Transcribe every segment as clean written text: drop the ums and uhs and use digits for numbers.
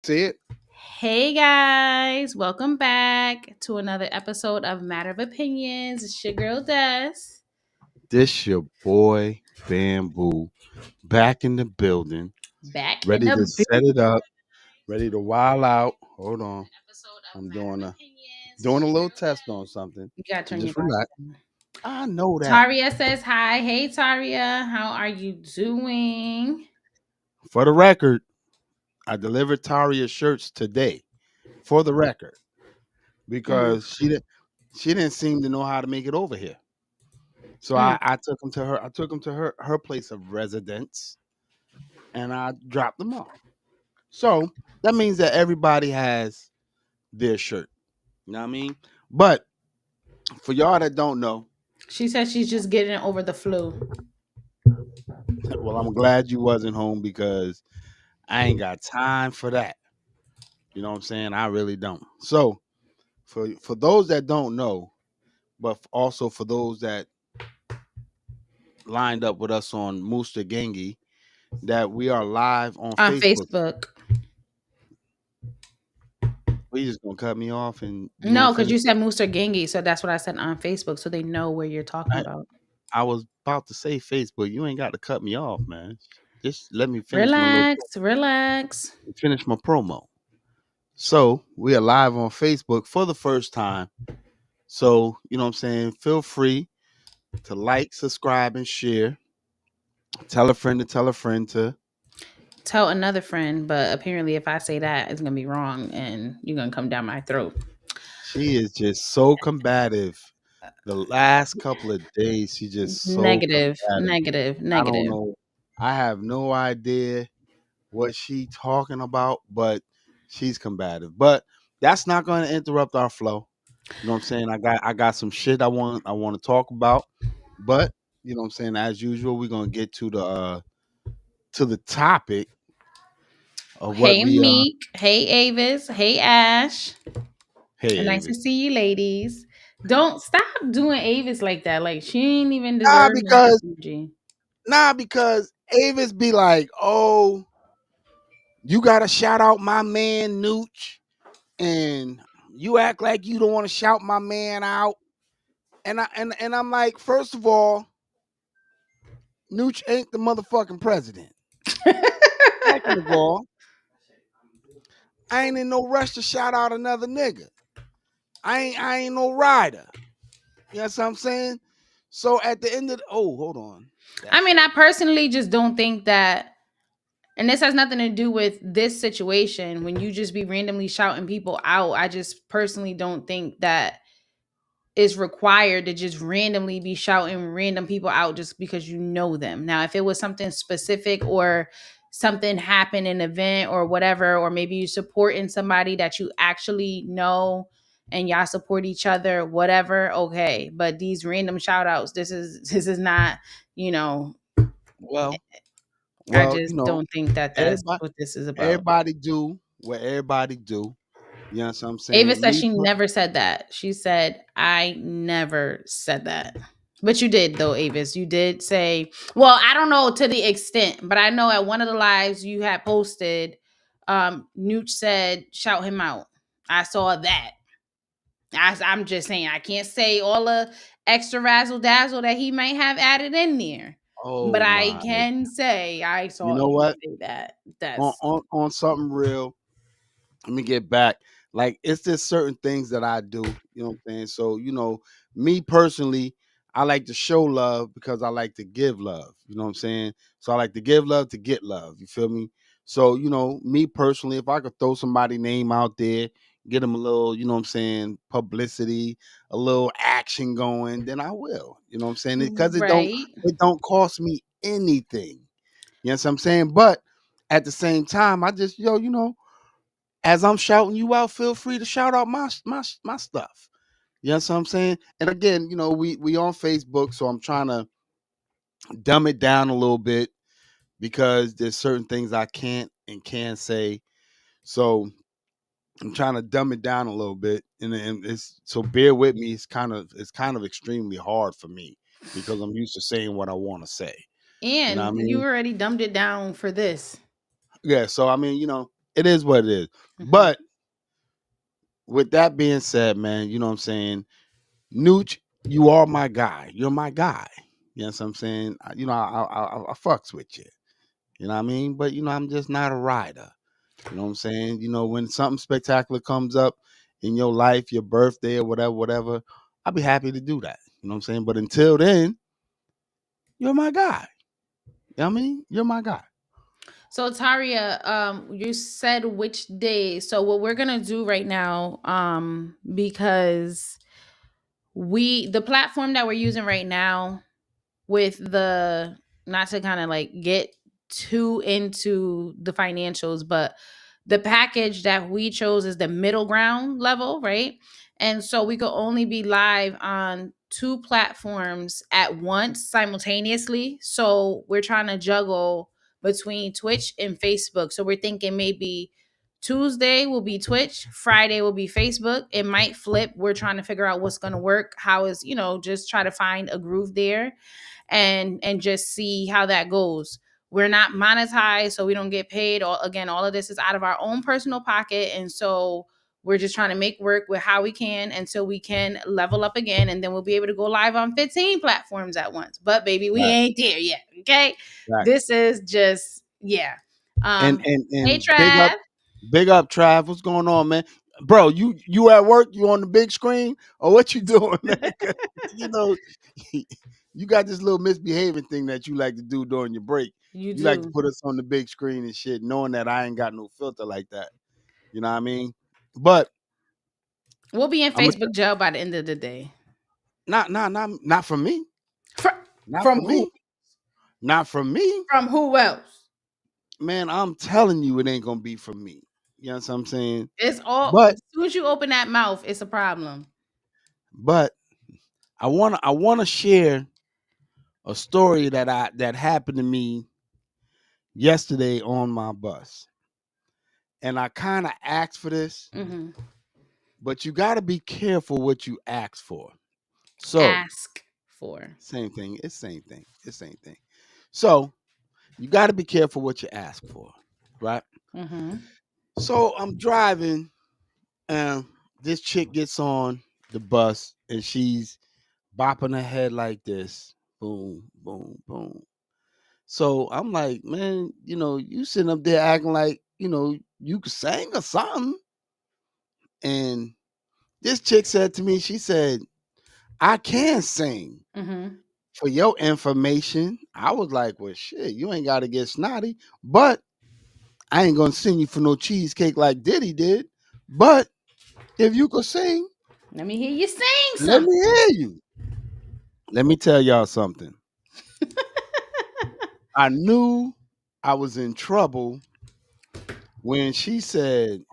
See it? Hey guys, welcome back to another episode of Matter of Opinions. It's your girl Des. This your boy Bamboo back in the building, Back in ready the to building. set it up, ready to wild out. Hold on, I'm doing a little test on something. You gotta So turn your just volume relax. down. I know that. Taria says hi. Hey Taria, how are you doing? For the record, I delivered Taria's shirts today. For the record, Mm, because she didn't seem to know how to make it over here. So mm. I took them to her. I took them to her place of residence, and I dropped them off. So that means that everybody has their shirt. You know what I mean? But for y'all that don't know, She says she's just getting over the flu. well, I'm glad you wasn't home because I ain't got time for that. You know what I'm saying? I really don't. So for those that don't know, but also for those that lined up with us on Mooster Gengi, that we are live on On Facebook. Facebook. We just gonna cut me off and you gonna No, because finish you it. said Mooster Gengi, so that's what I said on Facebook, so they know where you're talking I, about. I was about to say Facebook. You ain't got to cut me off, man. Just let me Relax, relax. finish my promo. So we are live on Facebook for the first time. So, you know what I'm saying? Feel free to like, subscribe, and share. Tell a friend to tell a friend to. Tell another friend, but apparently if I say that, it's gonna be wrong and you're gonna come down my throat. She is just so combative. The last couple of days, she just so Negative, combative. negative, I don't negative. know. I have no idea what she talking about, but she's combative. But that's not going to interrupt our flow. You know what I'm saying? I got some shit I want to talk about, but you know what I'm saying. As usual, we're gonna get to the topic of what Hey we Meek, hey Avis, hey Ash. Hey Nice to Avis. see you ladies. Don't stop doing Avis like that. Like she ain't even Nah, deserving that because energy. Avis be like, oh, you gotta shout out my man Nooch, and you act like you don't want to shout my man out, and I'm like, first of all, Nooch ain't the motherfucking president. Second of all, I ain't in no rush to shout out another nigga. I ain't no rider. You know what I'm saying? So at the end of hold on. I That's mean, I personally just don't think that, and this has nothing to do with this situation. When you just be randomly shouting people out, I just personally don't think that is required to just randomly be shouting random people out just because you know them. Now, if it was something specific or something happened, an event or whatever, or maybe you supporting somebody that you actually know and y'all support each other, whatever, okay. But these random shout outs, this is not, you know, well, I well, just don't think that that's everybody what this is about. everybody do what everybody do. You know what I'm Ava saying? said she never said that. She said, I never said that. But you did though, Avis. You did say, well, I don't know to the extent, but I know at one of the lives you had posted, Nooch said, shout him out. I saw that. I'm just saying, I can't say all the extra razzle dazzle that he might have added in there. But Oh I my. can say I You saw know you what? say that. On That's on on something real. Let me get back. Like it's just certain things that I do. You know what I'm saying? So, me personally, I like to show love because I like to give love. You know what I'm saying? So I like to give love to get love. You feel me? So, me personally, if I could throw somebody's name out there, get them a little, you know what I'm saying, publicity, a little action going, then I will. You know what I'm saying? Because right. it don't cost me anything. You know what I'm saying? But at the same time, I just, as I'm shouting you out, feel free to shout out my stuff. You know what I'm saying? And again, we on Facebook, so I'm trying to dumb it down a little bit because there's certain things I can't and can say. So I'm trying to dumb it down a little bit, and it's so bear with me. It's kind of extremely hard for me because I'm used to saying what I want to say. You know what I And you mean? already dumbed it down for this. Yeah. So I mean, it is what it is. Hmm. But with that being said, man, you know what I'm saying? Nooch, you are my guy. You're my guy. You know what I'm saying? I fucks with you. You know what I mean? But I'm just not a rider. You know what I'm saying? When something spectacular comes up in your life, your birthday or whatever, whatever, I'll be happy to do that. You know what I'm saying? But until then, you're my guy. You know what I mean? You're my guy. So Taria, you said which day. So what we're gonna do right now, because the platform that we're using right now with the, not to kind of like get too into the financials, but the package that we chose is the middle ground level, right? And so we could only be live on two platforms at once simultaneously. So we're trying to juggle between Twitch and Facebook. So we're thinking maybe Tuesday will be Twitch, Friday will be Facebook. It might flip. We're trying to figure out what's going to work. How is, just try to find a groove there and just see how that goes. We're not monetized, so we don't get paid. All of this is out of our own personal pocket, and so we're just trying to make work with how we can until we can level up again, and then we'll be able to go live on 15 platforms at once. But baby, we Right. ain't there yet. Okay, Right. this is just, yeah. And Um, and hey and Trav, big up, Trav. What's going on, man? Bro, you at work? You on the big screen, or what you doing, man? 'Cause, you know, you got this little misbehaving thing that you like to do during your break. you You like to do. put us on the big screen and shit, knowing that I ain't got no filter like that. You know what I mean? But We'll be in I'm Facebook jail by the end of the day. not for me. From, Not from for who? me. Not for me. From who else? Man, I'm telling you it ain't gonna be for me. You know what I'm saying? It's all, But as soon as you open that mouth, it's a problem. but I wanna share a story that happened to me yesterday on my bus. And I kind of asked for this, Hmm. but you got to be careful what you ask for. So, Ask for. same thing. It's same thing. It's same thing. So, you got to be careful what you ask for, right? Hmm. So, I'm driving and this chick gets on the bus and she's bopping her head like this. Boom, boom, boom. So, I'm like, man, you sitting up there acting like, you could sing or something. And this chick said to me, she said, I can sing. Hmm. For your information, I was like, well, shit, you ain't got to get snotty, but I ain't going to sing you for no cheesecake like Diddy did. But if you could sing, Let me hear you sing let me something. hear you. Let me tell y'all something. I knew I was in trouble when she said,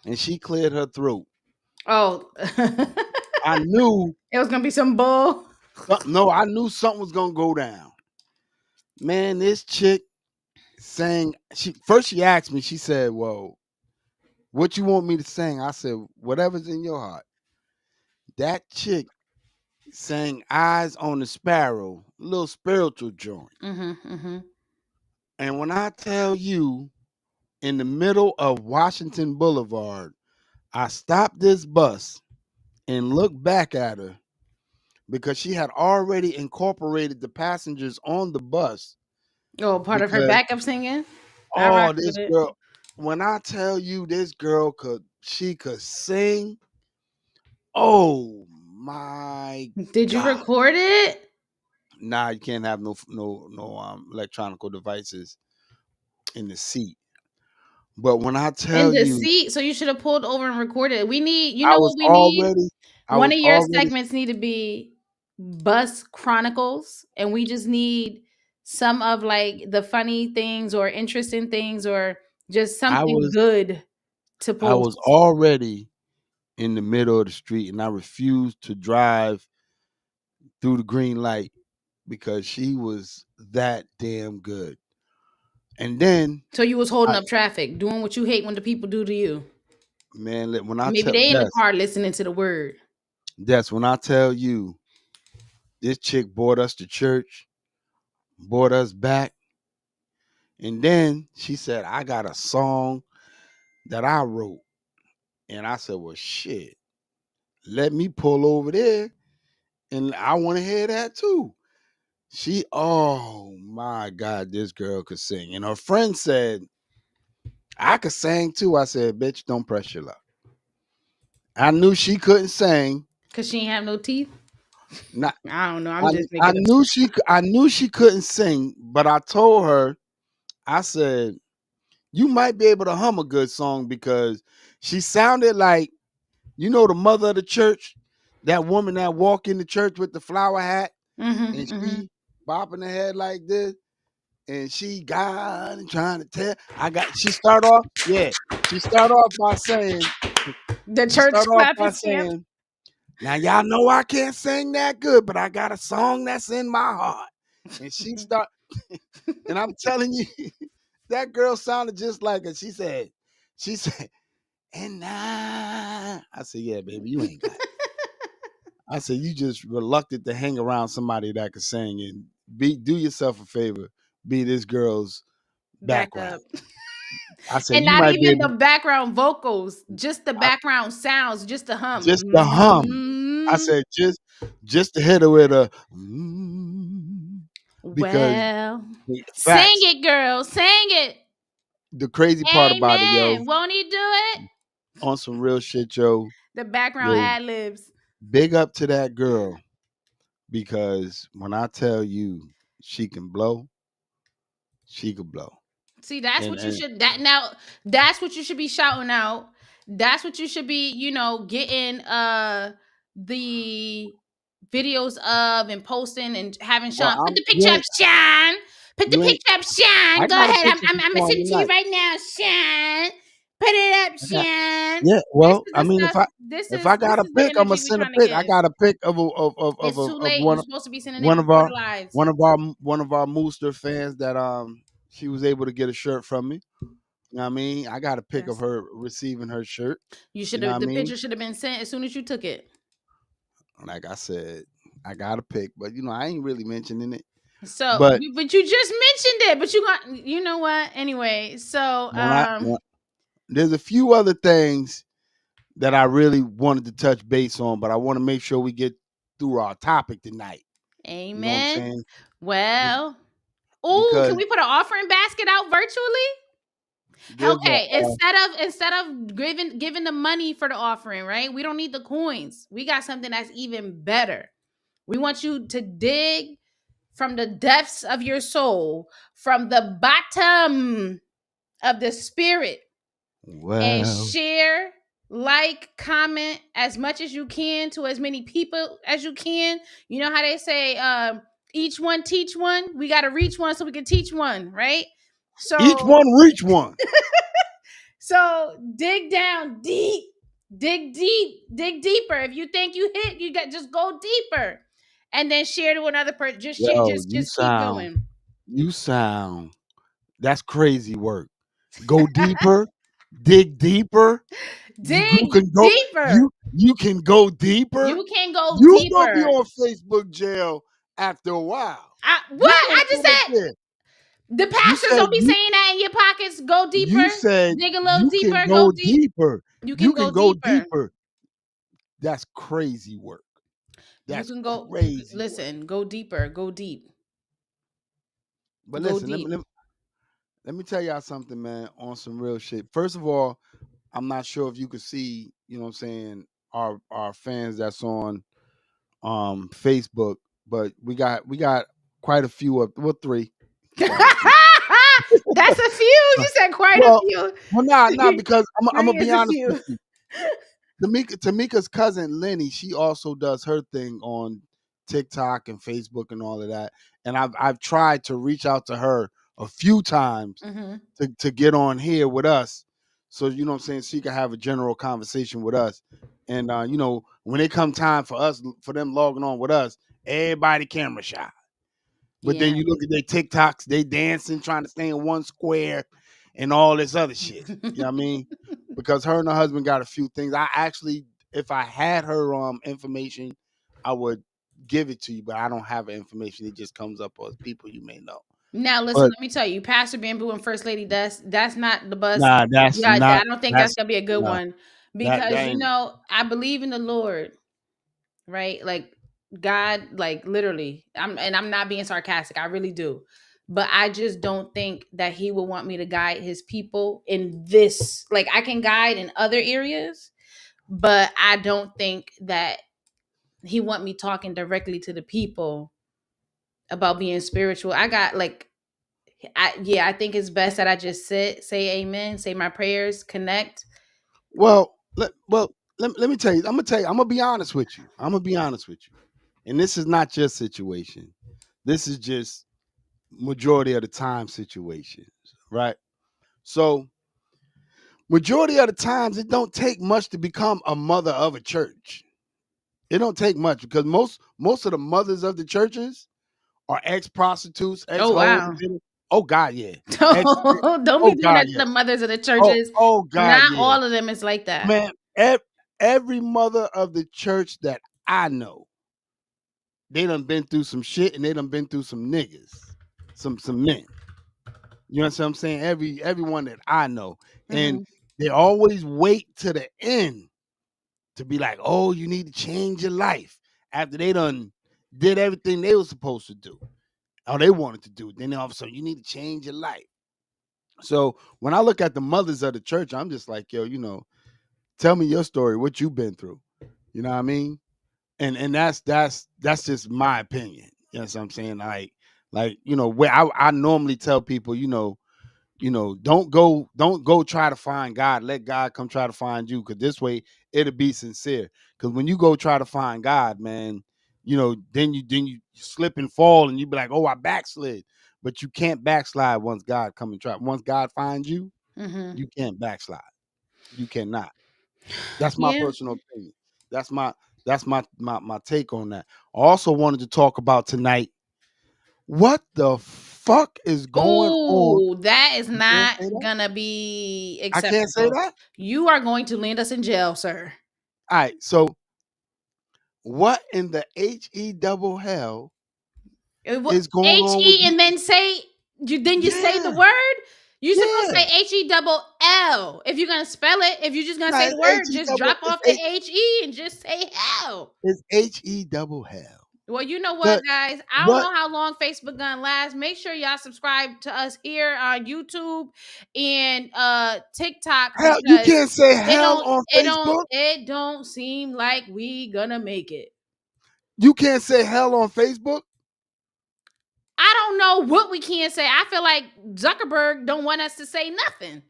and she cleared her throat. Oh, I knew, it was gonna be some bull. no, I knew something was going to go down. Man, this chick sang, she asked me, she said, well, what you want me to sing? I said, whatever's in your heart. That chick sang Eyes on the Sparrow, a little spiritual joint. Hmm. Hmm. And when I tell you, in the middle of Washington Boulevard, I stopped this bus and looked back at her because she had already incorporated the passengers on the bus. Oh, part of her Because, backup singing. I oh, rock with this it. girl, when I tell you this girl she could sing, oh my Did you God. record it? Nah, you can't have no electronical devices in the seat. But when I In tell the you, seat, so you should have pulled over and recorded it. We need, you I know was what we need? already, I One was of your already, segments need to be bus chronicles, and we just need some of like the funny things or interesting things or just I something was, good to I was post. already in the middle of the street, and I refused to drive through the green light because she was that damn good. And then, So you was holding I, up traffic, doing what you hate when the people do to you. man, when I Maybe tell they in the car listening to the word. When I tell you, this chick brought us to church, brought us back. And then she said, I got a song that I wrote. And I said, well, shit, let me pull over there and I want to hear that too. Oh my God, this girl could sing. And her friend said, I could sing too. I said, bitch, don't press your luck. I knew she couldn't sing. Cause she ain't have no teeth. Not, I don't know. I'm I, just I making up knew shit. she couldn't sing, but I told her, I said, you might be able to hum a good song because she sounded like, the mother of the church, that woman that walk in the church with the flower hat and Mm-hmm. she bopping her head like this and she God and trying to tell. She start off, yeah. She start off by saying, The she start church off clapping by stamp. saying, now y'all know I can't sing that good, but I got a song that's in my heart. And she start, and I'm telling you, that girl sounded just like her. She said, and now I said, yeah, baby, you ain't got it. I said, you just reluctant to hang around somebody that can sing and do yourself a favor, be this girl's Back background. up. I said, And you not might be even able the background vocals, just the I, background sounds, just to hum. just the hum. I Mm. said, just to hit her with a mm, because Well, the sing facts. it, girl. Sing it. The crazy part about it, yo, Amen. Won't he do it? on some real shit, The background yo, ad libs. big up to that girl because when I tell you she can blow, she could blow. See, that's And what you should that now that's what you should be shouting out. That's what you should be, getting the videos of and posting and having well, Sean put the you picture up, ain't Sean. Put the you ain't. picture up, Sean. I Go got a ahead. I'm picture I'm, for I'm gonna Sean send it to you tonight. right now, Sean. Put it up, I got Sean. yeah. This Well, is I the mean, stuff. This if is I got this a is the pic, I'm gonna energy we're send a trying to pic. I give. got a pic It's too of late. You're supposed to be sending it one of before our the lives. one of our Mooster fans that she was able to get a shirt from me. You know what I mean? I got a pic of Yes. her receiving her shirt. You You should know what have I the mean? picture should have been sent as soon as you took it. Like I said, I got a pic, but I ain't really mentioning it. So, But but you just mentioned it, but you know what? Anyway, so when there's a few other things that I really wanted to touch base on, but I want to make sure we get through our topic tonight. You know what I'm amen. saying? Be- Well, oh, can because we put an offering basket out virtually? there's Okay, instead of giving the money for the offering, right? We don't need the coins. We got something that's even better. We want you to dig from the depths of your soul, from the bottom of the spirit, and well, share, like, comment as much as you can to as many people as you can. You know how they say, each one teach one. We got to reach one so we can teach one, right? each So, one reach one. dig down deep, dig deep, dig deeper. If you think you hit, you got just go deeper, and then share to another person. Just share, Yo, just keep going. you sound. That's crazy work. Go deeper, dig deeper. You Dig can go. deeper. You can go deeper. You can go You gonna be deeper. on Facebook jail after a while. You What gonna I just sit up said. there. The You pastors said don't be you saying that in your pockets. Go deeper. you said Dig a little you can deeper. Go go deep. deeper. You You can can go go deeper. deeper. That's crazy work. You That's can go. crazy work. Listen. Go deeper. Go deep. But Go listen, deep. let me tell y'all something, man, on some real shit. First of all, I'm not sure if you could see, what I'm saying, our fans that's on Facebook, but we got quite a few of three. Quite a few. That's a few. You said quite a Well, few. well, not because I'm gonna Three be is a honest with few. you. Tamika's cousin Lenny, she also does her thing on TikTok and Facebook and all of that. And I've tried to reach out to her a few times Mm-hmm. to get on here with us. So what I'm saying, she can have a general conversation with us. And when it come time for them logging on with us, everybody camera shy. But then Yeah. you look at their TikToks, they dancing, trying to stay in one square and all this other shit. You know what I mean? Because her and her husband got a few things. I actually, if I had her information, I would give it to you, but I don't have her information. It just comes up as people you may know. Now listen, But let me tell you, Pastor Bamboo and First Lady, that's not the bus. nah, that's Yeah, I not don't think that's that's gonna be a good nah, one that because ain't I believe in the Lord, right? Like God, like literally. I'm not being sarcastic. I really do. But I just don't think that he would want me to guide his people in this. Like I can guide in other areas, but I don't think that he want me talking directly to the people about being spiritual. I got like I think it's best that I just sit, say amen, say my prayers, connect. let me tell you. I'm gonna be honest with you. I'm gonna be honest with you. And this is not your situation. This is just majority of the time situations, right? So majority of the times it don't take much to become a mother of a church. It don't take much because most of the mothers of the churches are ex prostitutes, ex Oh hoes. wow. Oh God, yeah. Ex. Don't Oh be doing God, that to yeah. the mothers of the Oh churches. oh God, Not yeah. all of them is like that. Man, every mother of the church that I know, they done been through some shit and they done been through some niggas, some men. You know what I'm saying? Everyone that I know, and Hmm. they always wait to the end to be like, "Oh, you need to change your life." After they done did everything they were supposed to do, or they wanted to do, then all of a sudden you need to change your life. So when I look at the mothers of the church, I'm just like, yo, tell me your story, what you've been through. You know what I mean? And that's just my opinion. You know what I'm saying? Like where I normally tell people, don't go try to find God. Let God come try to find you, because this way it'll be sincere. Because when you go try to find God, man, then you slip and fall and you be like, oh, I backslid. But you can't backslide once God come and try. Once God finds you, Hmm. you can't backslide. You cannot. That's my Yeah. personal opinion. That's my take on that. I also wanted to talk about tonight. What the fuck is going on? Oh, that is You can't not say that. gonna be I can't say acceptable. that. You are going to land us in jail, sir. All right. So what in the he double hell is going on with HE and then say you say the yeah, word. You're supposed to yeah. say HE double L if you're gonna spell it. If you're just gonna No, say the word, it's he just double drop off the HE and just say hell. it's he double hell. Well, you know what, But guys? I don't what know how long Facebook gonna last. Make sure y'all subscribe to us here on YouTube and TikTok hell you because can't say hell on Facebook? it don't seem like we gonna make it. You can't say hell on Facebook? I don't know what we can say. I feel like Zuckerberg don't want us to say nothing.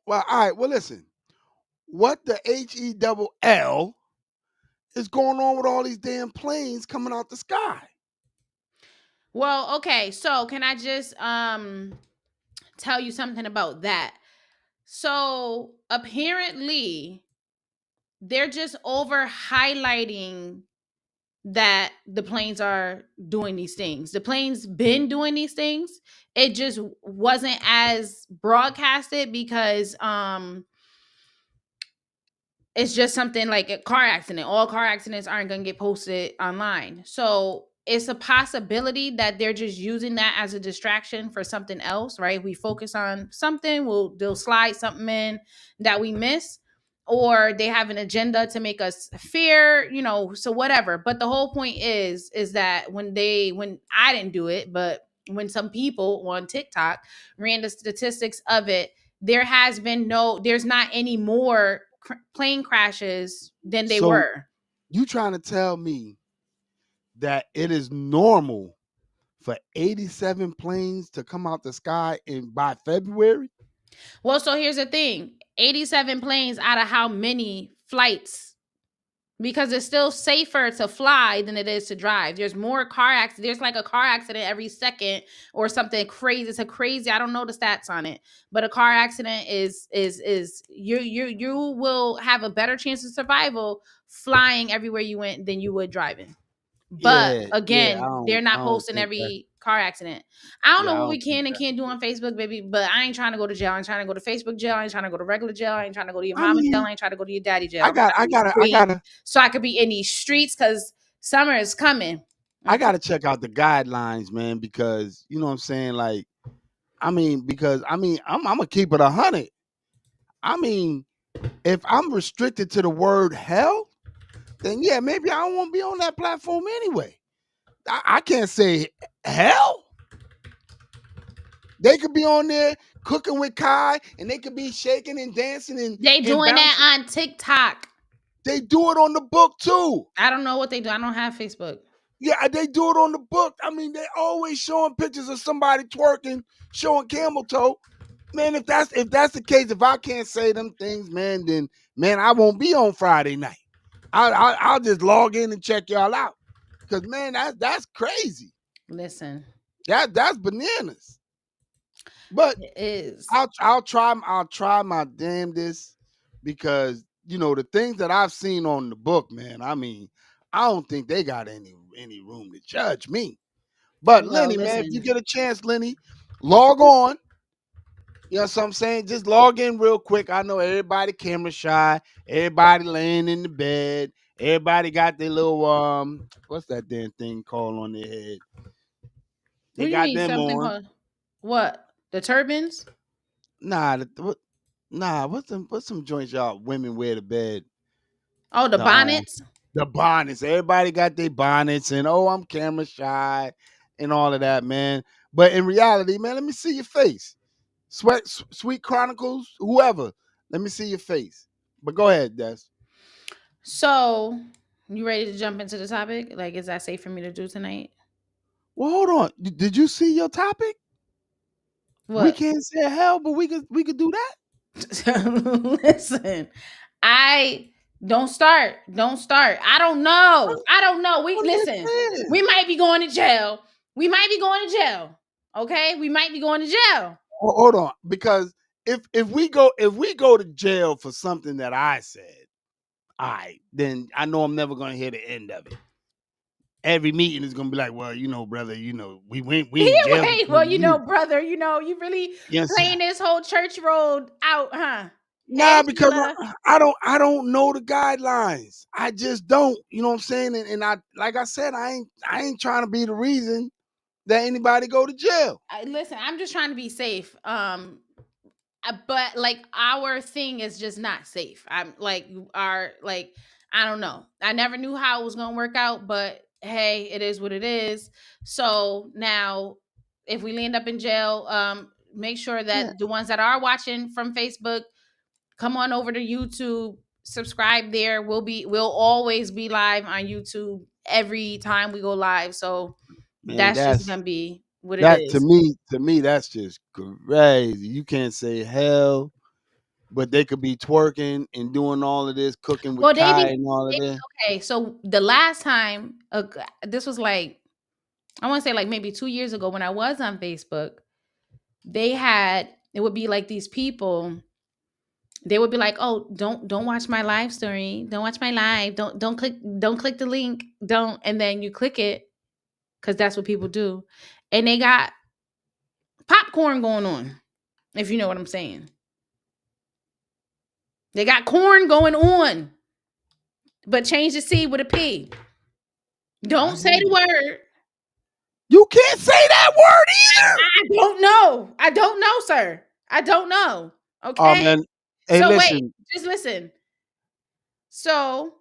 Well, all right. Well, listen. What the he double L is going on with all these damn planes coming out the sky? Well, okay. So, can I just tell you something about that? So, apparently they're just over highlighting that the planes are doing these things. The planes been doing these things. It just wasn't as broadcasted because it's just something like a car accident. All car accidents aren't going to get posted online. So it's a possibility that they're just using that as a distraction for something else, right? We focus on something, they'll slide something in that we miss, or they have an agenda to make us fear, so whatever. But the whole point is that when I didn't do it, but when some people on TikTok ran the statistics of it, there's not any more plane crashes than they So were. you trying to tell me that it is normal for 87 planes to come out the sky in by February? Well, so here's the thing: 87 planes out of how many flights? Because it's still safer to fly than it is to drive. There's more car accidents. There's like a car accident every second or something crazy. It's a crazy. I don't know the stats on it, but a car accident is you will have a better chance of survival flying everywhere you went than you would driving. But Yeah, yeah. I again, don't they're I not don't posting think that. every car accident. I don't know Yeah, I what we don't think can and that's can't do true. on Facebook, baby, but I ain't trying to go to jail. I ain't trying to go to Facebook jail. I ain't trying to go to regular jail. I ain't trying to go to your I mama's jail. mean, I ain't trying to go to your daddy jail. I I'm got trying to I be gotta I free gotta so I could be in these streets because summer is coming. I Mhm. gotta check out the guidelines, man, because you know what I'm saying. Like, because I'm gonna keep it 100. I mean, if I'm restricted to the word hell, then yeah, maybe I don't want to be on that platform anyway. I can't say hell. They could be on there cooking with Kai, and they could be shaking and dancing They and doing bouncing. that on TikTok. They do it on the book too. I don't know what they do. I don't have Facebook. Yeah, they do it on the book. I mean, they always showing pictures of somebody twerking, showing camel toe. Man, if that's the case, if I can't say them things, man, then man, I won't be on Friday night. I'll just log in and check y'all out. Cause man, that's crazy. Listen, That's bananas. But it is. I'll try my damnedest because the things that I've seen on the book, man. I mean, I don't think they got any room to judge me. But Well, Lenny, man, if you listen. get a chance, Lenny, log on. You know what I'm saying? Just log in real quick. I know everybody camera shy, everybody laying in the bed, everybody got their little what's that damn thing called on their head? What They do you got mean them something on. called what? The turbans? Nah, nah, what's some joints y'all women wear to bed? Oh, the The bonnets? the bonnets. Everybody got their bonnets and oh, I'm camera shy and all of that, man. But in reality, man, let me see your face. Sweet Chronicles, whoever. Let me see your face. But go ahead, Des. So, you ready to jump into the topic? Like, is that safe for me to do tonight? Well, hold on. Did you see your topic? We What? can't say hell, but we could do that. Listen, I don't start. Don't start. I don't know. I don't know. We I'm just listen. We saying. might be going to jail. We might be going to jail. Okay? We might be going to jail. Hold on, because if we go to jail for something that I said, all right, then I know I'm never gonna hear the end of it. Every meeting is gonna be like, well, brother, we in jail Wait, because well, of you. brother, you really Yes. playing this whole church road out, huh? Hey, Nah, because Sheila. I don't know the guidelines. I just don't. You know what I'm saying? And I like I said, I ain't trying to be the reason that anybody go to jail. Listen, I'm just trying to be safe. But like our thing is just not safe. I'm like our like I don't know. I never knew how it was gonna work out, but hey, it is what it is. So now, if we end up in jail, make sure Yeah, that the ones that are watching from Facebook come on over to YouTube, subscribe there. We'll always be live on YouTube every time we go live. So man, that's just that's gonna be what it that to is. me. To me, that's just crazy. You can't say hell, but they could be twerking and doing all of this, cooking with Well, Kai and all of that. okay. So the last time, this was like I want to say like maybe 2 years ago when I was on Facebook. They had it would be like these people. They would be like, "Oh, don't watch my live story. Don't watch my live. Don't click the link. Don't." And then you click it because that's what people do. And they got popcorn going on, if you know what I'm saying. They got corn going on, but change the C with a P. I Don't say hear the you. word. You can't say that word either. I don't know. I don't know, sir. I don't know. Oh Okay. man, hey, So wait, listen. just listen. So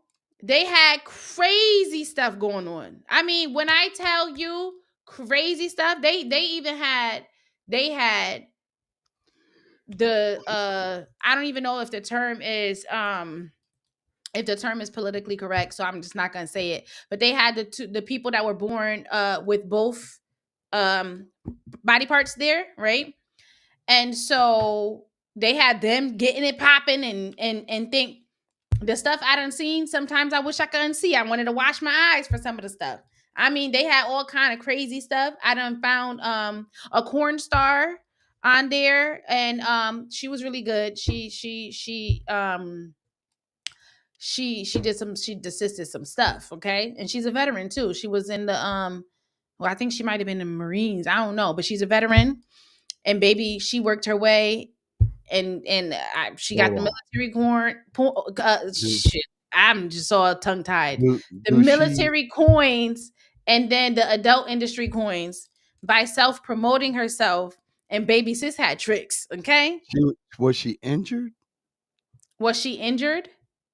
they had crazy stuff going on. I mean, when I tell you crazy stuff, they had the I don't even know if the term is politically correct, so I'm just not gonna say it. But they had the people that were born with both um body parts there, right? And so they had them getting it popping and think the stuff I done seen. Sometimes I wish I couldn't see. I wanted to wash my eyes for some of the stuff. I mean, they had all kind of crazy stuff. I done found a corn star on there, and she was really good. She assisted some stuff, okay? And she's a veteran too. She was in the well, I think she might have been in the Marines. I don't know, but she's a veteran. And baby, she worked her way, and she got Hold the on. military corn. Do, Shit, I'm just all tongue tied. do, The do she? military coins and then the adult industry coins by self promoting herself. And baby sis had tricks. Okay, Was she injured? was she injured?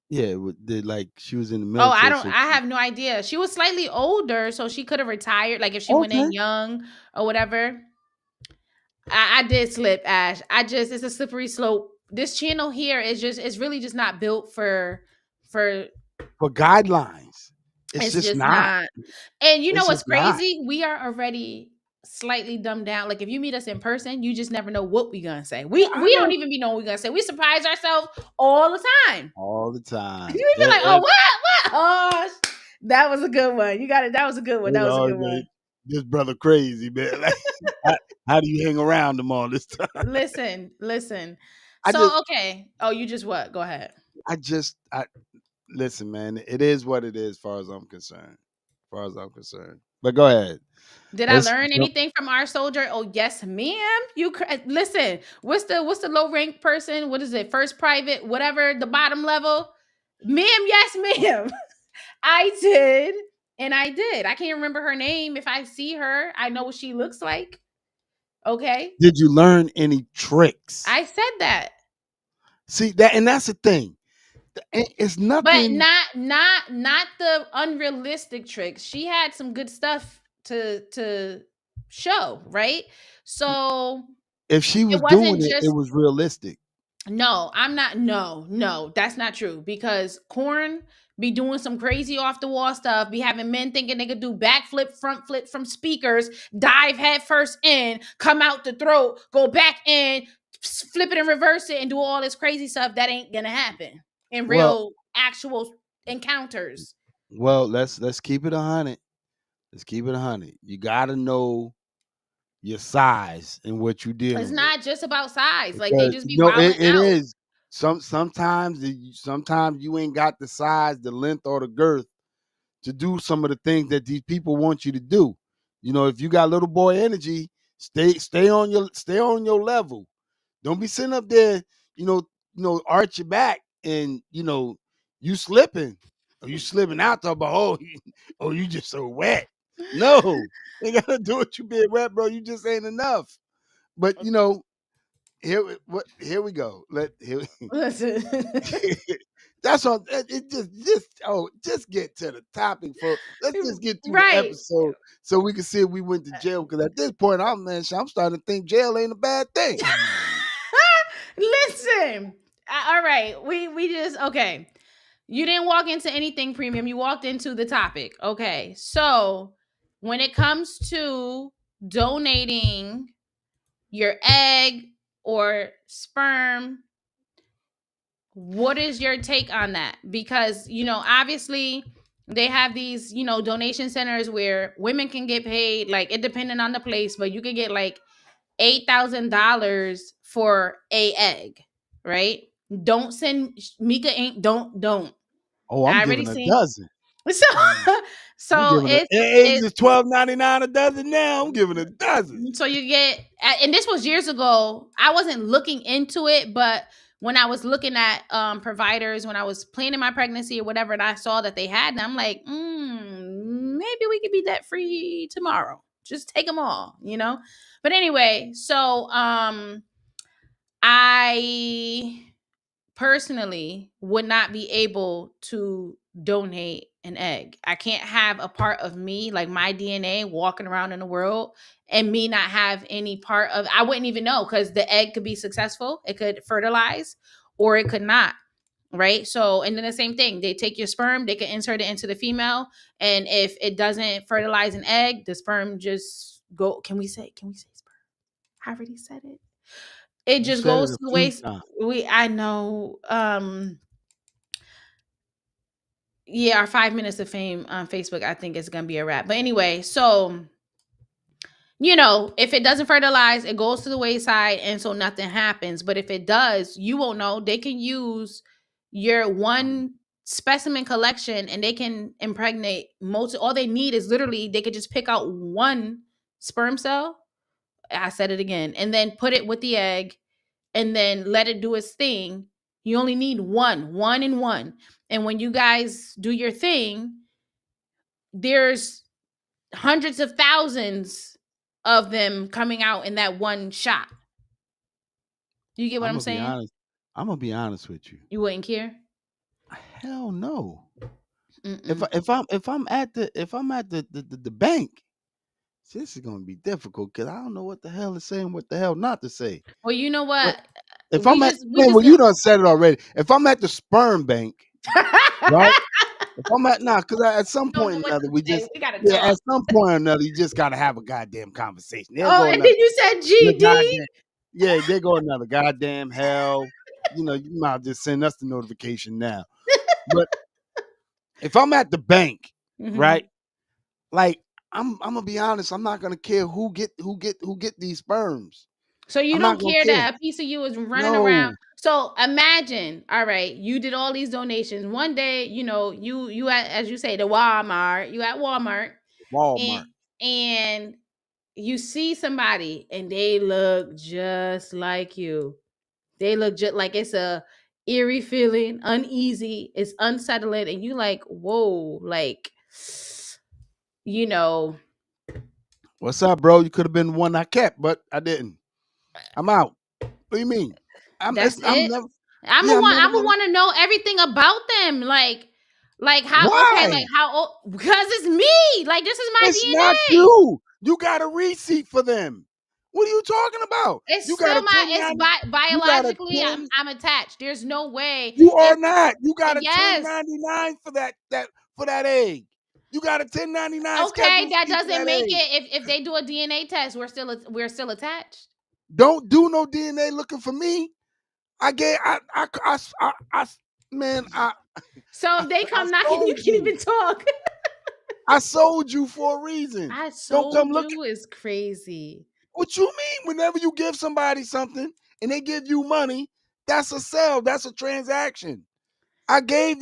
Yeah, did like she was in the Oh, I military, don't. so I she, have no idea. She was slightly older, so she could have retired. Like if she went in okay. young or whatever. I did slip, Ash. It's a slippery slope. This channel here is just it's really just not built for For guidelines, it's it's just just not. not. And you know It's what's just not. crazy? We are already slightly dumbed down. Like if you meet us in person, you just never know what we gonna say. Yeah, I We know don't even be knowing what we gonna say. We surprise ourselves all the time. all the You time. be like, oh what? Oh that was a good one. You got it. That was a good one. It's That was a always good one. this brother crazy, man. Like, how do you hang around him all this time? Listen, listen. I just, So okay. Oh, you just what? Go ahead. I listen, man. It is what it is, as far as I'm concerned. As far as I'm concerned. But go ahead. Did I Let's learn jump. anything from our soldier? Oh yes, ma'am. Listen. What's the low rank person? What is it? First private, whatever the bottom level. Ma'am, yes, ma'am. I did, and I did. I can't remember her name. If I see her, I know what she looks like. Okay, Did you learn any tricks? I said that, See that, and that's the thing. It's but nothing. not the unrealistic tricks. She had some good stuff to show, right? So If she it was doing wasn't it, it just was realistic. no, I'm not. No, no, that's not true because Corn be doing some crazy off the wall stuff, be having men thinking they could do backflip, front flip from speakers, dive head first in, come out the throat, go back in, flip it and reverse it, and do all this crazy stuff. That ain't gonna happen in Well, real, actual encounters. let's keep it 100. Let's keep it 100. You got to know your size and what you're It's dealing with, not just about size. Like they because just be wilding it out. is sometimes you ain't got the size, the length, or the girth to do some of the things that these people want you to do. If you got little boy energy, stay on your level. Don't be sitting up there, you know, arch your back and you slipping or you slipping out there, but oh, you just so wet. No, you gotta do it. You being wet, bro. You just ain't enough. But here we go. Listen. That's all. It just get to the topic, folks. Let's just get through the Right. episode so we can see if we went to jail. Because at this point, I'm starting to think jail ain't a bad thing. Listen. All right. We just okay. You didn't walk into anything premium. You walked into the topic. Okay. So, when it comes to donating your egg or sperm, what is your take on that? Because, obviously they have these, donation centers where women can get paid, like it depending on the place, but you could get like $8,000 for a egg, right? Don't send Mika ain't don't. Oh, I'm I giving already a seen dozen. so I'm so giving eggs it's is $12.99 a dozen now. I'm giving a dozen. so you get and this was years ago. I wasn't looking into it, but when I was looking at providers when I was planning my pregnancy or whatever, and I saw that they had them, I'm like, maybe we could be debt free tomorrow. Just take them all. But anyway, so I personally would not be able to donate an egg. I can't have a part of me, like my DNA, walking around in the world and me not have any part of I wouldn't even know because the egg could be successful, it could fertilize, or it could not. Right. So, and then the same thing, they take your sperm, they can insert it into the female. And if it doesn't fertilize an egg, the sperm just go. Can we say sperm? I already said it. It You just said it goes a to the few waste. times. I know. Yeah, our 5 minutes of fame on Facebook, I think is gonna be a wrap. But anyway, so if it doesn't fertilize, it goes to the wayside, and so nothing happens. But if it does, you won't know. They can use your one specimen collection, and they can impregnate most. All they need is literally they could just pick out one sperm cell. I said it again, and then put it with the egg, and then let it do its thing. You only need one and one. And when you guys do your thing, there's hundreds of thousands of them coming out in that one shot. You get what I'm I'm gonna be saying? honest. I'm gonna be honest with you. You wouldn't care? Hell no. Mm-mm. If I'm at the bank, see, this is gonna be difficult because I don't know what the hell to say and what the hell not to say. Well, you know But what? if We I'm at just we man, just well, you gonna done said it already. If I'm at the sperm bank, right? If I'm at nah, because at some don't point know or what another, to we say. just We gotta yeah, talk. at some point or another, you just gotta have a goddamn conversation. There Oh, go and then another you said the GD. goddamn yeah, there go another goddamn hell. You know, you might just send us the notification now. But if I'm at the bank, right? Hmm. Like I'm gonna be honest, I'm not gonna care who get these sperms. So you I'm not don't gonna care care. that a piece of you is running around. No, So imagine, all right, you did all these donations. One day, you at, as you say, the Walmart. You at Walmart, and Walmart. and you see somebody and they look just like you. They look just like it's a eerie feeling, uneasy, it's unsettling, and you like, whoa, like, you know, What's up, bro? You could have been the one I kept, but I didn't. I'm out. What do you mean? that's I'm it. never I'm a yeah, I'm want. never I'm gonna gonna want to know everything about them, like how? Okay, like why? how old? Because it's me. Like this is my It's not DNA. you. You got a receipt for them. What are you talking about? It's You got still a my. It's 1090. You got a biologically. 10. I'm attached. There's no way. You are If not. You got a yes, 1099 for that egg. You got a 1099 okay, schedule that fee for doesn't that make egg. it. If they do a DNA test, we're still attached. Don't do no DNA looking for me. I gave I man, So I if they I come knocking, you sold can't you. even talk. I sold you for a reason. I Don't come sold looking. you is crazy. What you mean? Whenever you give somebody something and they give you money, that's a sell. That's a transaction. I gave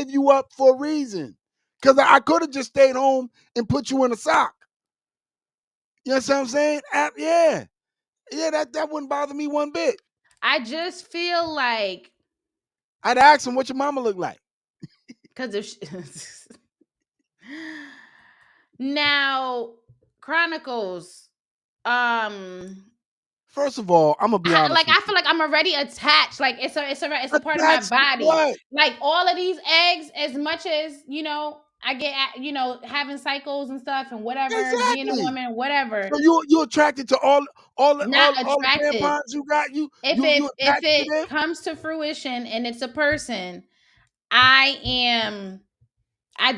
you up for a reason. Cause I could have just stayed home and put you in a sock. You know what I'm saying? Yeah. Yeah, that wouldn't bother me one bit. I just feel like I'd ask him what your mama look like. because if now Chronicles, um, First of all, I'm gonna be honest like with I you. feel like I'm already attached. Like it's a part of my Attached to body. what? Like all of these eggs, as much as I get having cycles and stuff and whatever, being a Exactly. woman, whatever. So you attracted to Not all the attracted. tampons you got. If You if attached to it them, comes to fruition and it's a person, I am. I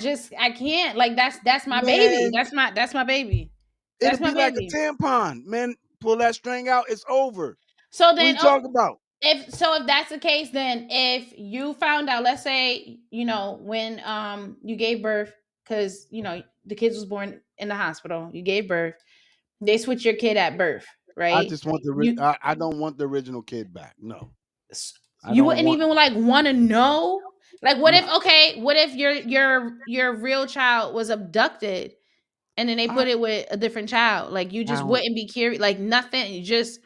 can't. Like that's my baby. man. That's my baby. It'll That's my be like a baby. tampon, man. Pull that string out, it's over. So What are then, you talking about? if that's the case, then if you found out, let's say, when you gave birth, because the kids was born in the hospital, you gave birth, they switch your kid at birth, I right? just want You I don't want the original kid back. No, s- I you don't wouldn't want. even like want to know. Like, what if No, okay, what if your real child was abducted and then they I, put it with a different child? Like you I just don't. wouldn't be curious, like nothing. You just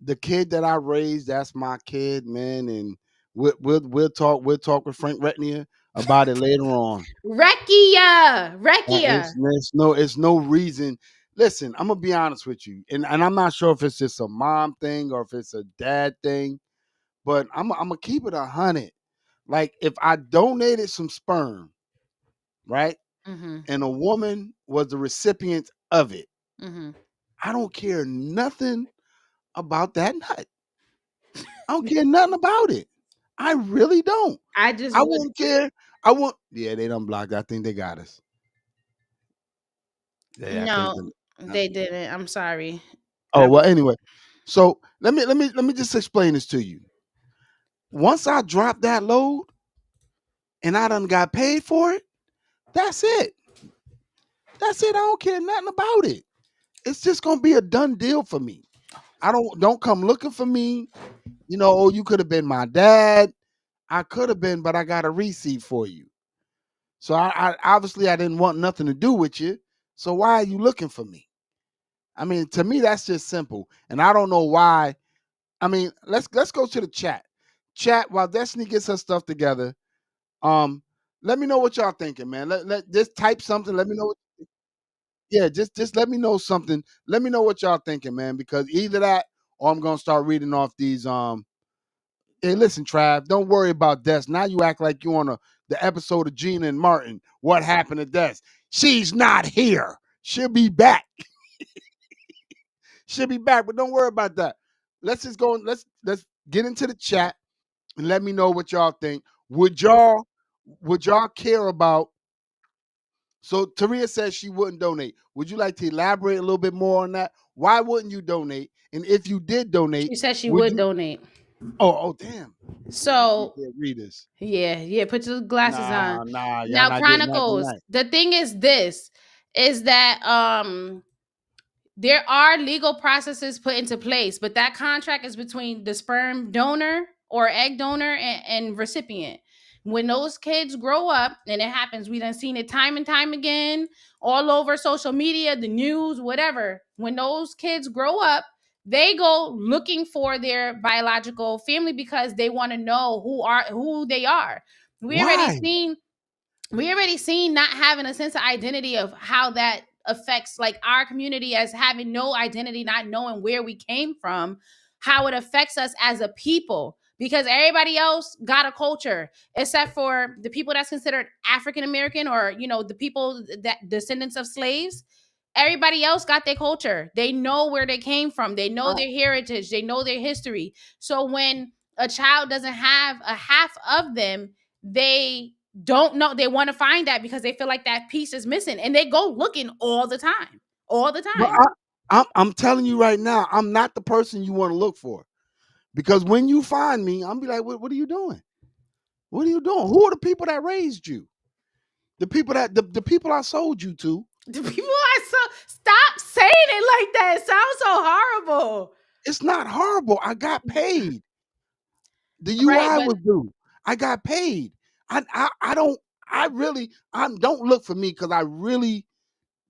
The kid that I raised, that's my kid, man. And we'll talk with Frank Retnier about it later on. Rekia, Rekia. It's no reason. Listen, I'm gonna be honest with you, and I'm not sure if it's just a mom thing or if it's a dad thing, but I'm gonna keep it 100. Like if I donated some sperm, right, Mm-hmm. and a woman was the recipient of it, Mm-hmm. I don't care nothing about that nut. I don't care nothing about it. I really don't. I just I would won't care. I won't. Yeah, they done blocked. I think they got us. Yeah, I think. no, they didn't. I'm sorry. Oh I well. would Anyway, so let me just explain this to you. Once I drop that load and I done got paid for it, that's it. That's it. I don't care nothing about it. It's just gonna be a done deal for me. I don't come looking for me. You know, oh, you could have been my dad. I could have been, but I got a receipt for you. So I obviously I didn't want nothing to do with you. So why are you looking for me? I mean, to me, that's just simple. And I don't know why. I mean, let's go to the chat. Chat while Destiny gets her stuff together. Um, let me know what y'all thinking, man. Let just type something. Let me know. Yeah, just let me know something. Let me know what y'all thinking, man, because either that or I'm gonna start reading off these. Hey, listen, Trav, don't worry about Des. Now you act like you on the episode of Gina and Martin. What happened to Des? She's not here. She'll be back. She'll be back, but don't worry about that. Let's just go. Let's get into the chat and let me know what y'all think. Would y'all care about? So Taria says she wouldn't donate. Would you like to elaborate a little bit more on that? Why wouldn't you donate? And if you did donate, She said she would would you? donate. Oh, damn. You So can't read this. yeah, put your glasses on. Nah, y'all Now, not getting that Chronicles, tonight. the thing is this is that there are legal processes put into place, but that contract is between the sperm donor or egg donor and recipient. When those kids grow up, and it happens, we done seen it time and time again, all over social media, the news, whatever. When those kids grow up, they go looking for their biological family because they want to know who they are. We already Why? seen we already seen not having a sense of identity of how that affects like our community as having no identity, not knowing where we came from, how it affects us as a people, because everybody else got a culture except for the people that's considered African American, or the people that descendants of slaves. Everybody else got their culture. They know where they came from, they know I, their heritage, they know their history. So when a child doesn't have a half of them, they don't know, they want to find that because they feel like that piece is missing, and they go looking all the time, all the but time. I'm telling you right now, I'm not the person you want to look for. Because when you find me, I'm be like, what are you doing? What are you doing? Who are the people that raised you? The people I sold you to. The people are so, stop saying it like that, it sounds so horrible. It's not horrible. I got paid. The Right, UI but was due. I got paid. I don't I really I don't look for me because I really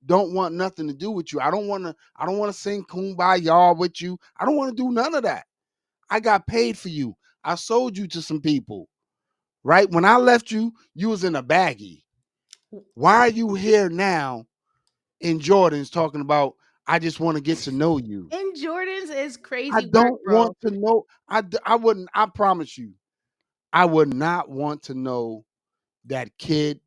don't want nothing to do with you. I don't want to sing kumbaya with you. I don't want to do none of that. I got paid for you. I sold you to some people. Right? When I left you, you was in a baggie. Why are you here now in Jordans talking about I just want to get to know you? in Jordans is I crazy work, don't bro. want to know. I wouldn't. I promise you, I would not want to know that kid.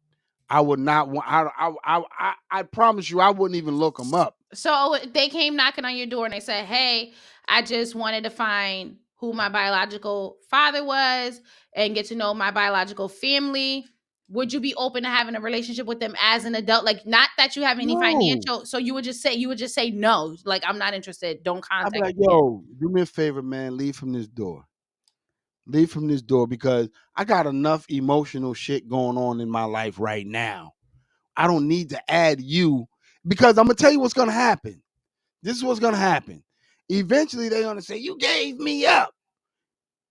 I would not want. I promise you, I wouldn't even look him up. So they came knocking on your door and they said, "Hey, I just wanted to find who my biological father was and get to know my biological family. Would you be open to having a relationship with them as an adult? Like, not that you have any No, financial. So you would just say no. Like, I'm not interested. Don't I'd be contact like, me again." yo, do me a favor, man. Leave from this door. Leave from this door because I got enough emotional shit going on in my life right now. I don't need to add you because I'm gonna tell you what's gonna happen. This is what's gonna happen. Eventually, they're gonna say, "You gave me up.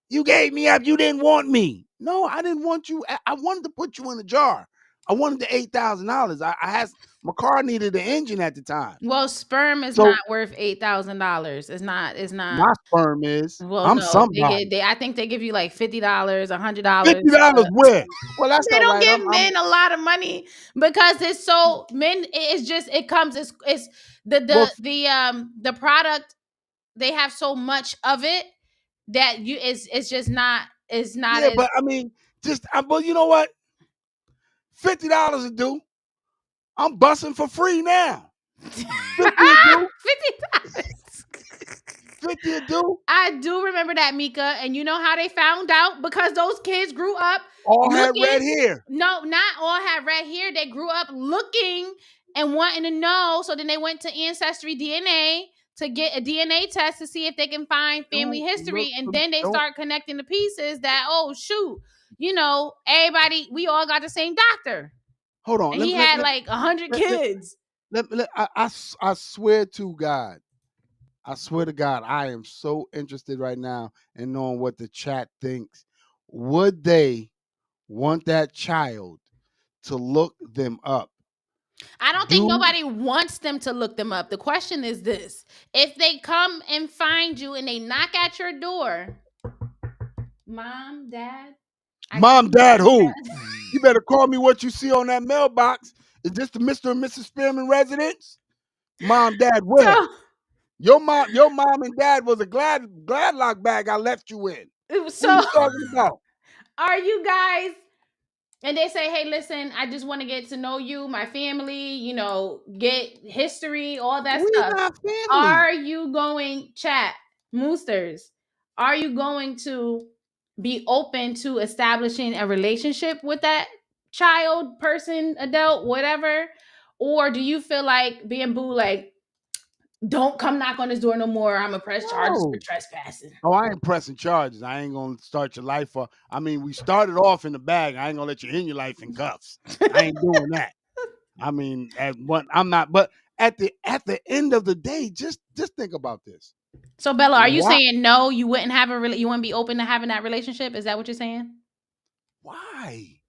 You gave me up. You didn't want me." No, I didn't want you. I wanted to put you in a jar. I wanted the $8,000. I had my car needed an engine at the time. Well, sperm is not So worth $8,000. It's not. It's not. my sperm is. Well, I'm no, they somebody. get they. I think they give you like $50, $100. $50 where? Well, that's They all don't right. give I'm men a lot of money because it's so men. It's just it comes. It's the well, the the the product. They have so much of it that you it's just not. It's not yeah, as but I mean, but you know what? $50 a do. I'm busting for free now. 50 a do. $50. 50 a do. I do remember that, Mika, and you know how they found out because those kids grew up All had looking. red hair. No, not all had red hair. They grew up looking and wanting to know. So then they went to Ancestry DNA to get a DNA test to see if they can find family Don't look history, and for then they don't start connecting the pieces that, oh shoot, everybody, we all got the same doctor, hold on. and he had like 100 Let, let, kids. I swear to God, I swear to God, I am so interested right now in knowing what the chat thinks. Would they want that child to look them up? I don't think Do nobody wants them to look them up. The question is this: if they come and find you and they knock at your door, mom, dad, I got mom, dad, who? you. You better call me what you see on that mailbox. Is this the Mr. and Mrs. Spearman residence? Mom, dad, where? So Your mom and dad was a Gladlock bag I left you in. What are so you talking about? are you guys, and they say, hey, listen, I just want to get to know you, my family, get history, all that We stuff. not family. Are you going, chat, Moosters, are you going to be open to establishing a relationship with that child, person, adult, whatever? Or do you feel like being boo, like, don't come knock on this door no more, I'm gonna press charges for No. trespassing? Oh, I ain't pressing charges. I ain't gonna start your life off. I mean, we started off in the bag. I ain't gonna let you end your life in cuffs. I ain't doing that. I mean, I'm not. But at the end of the day, just think about this. So Bella, are you Why? saying no? You wouldn't have you wouldn't be open to having that relationship? Is that what you're saying? Why?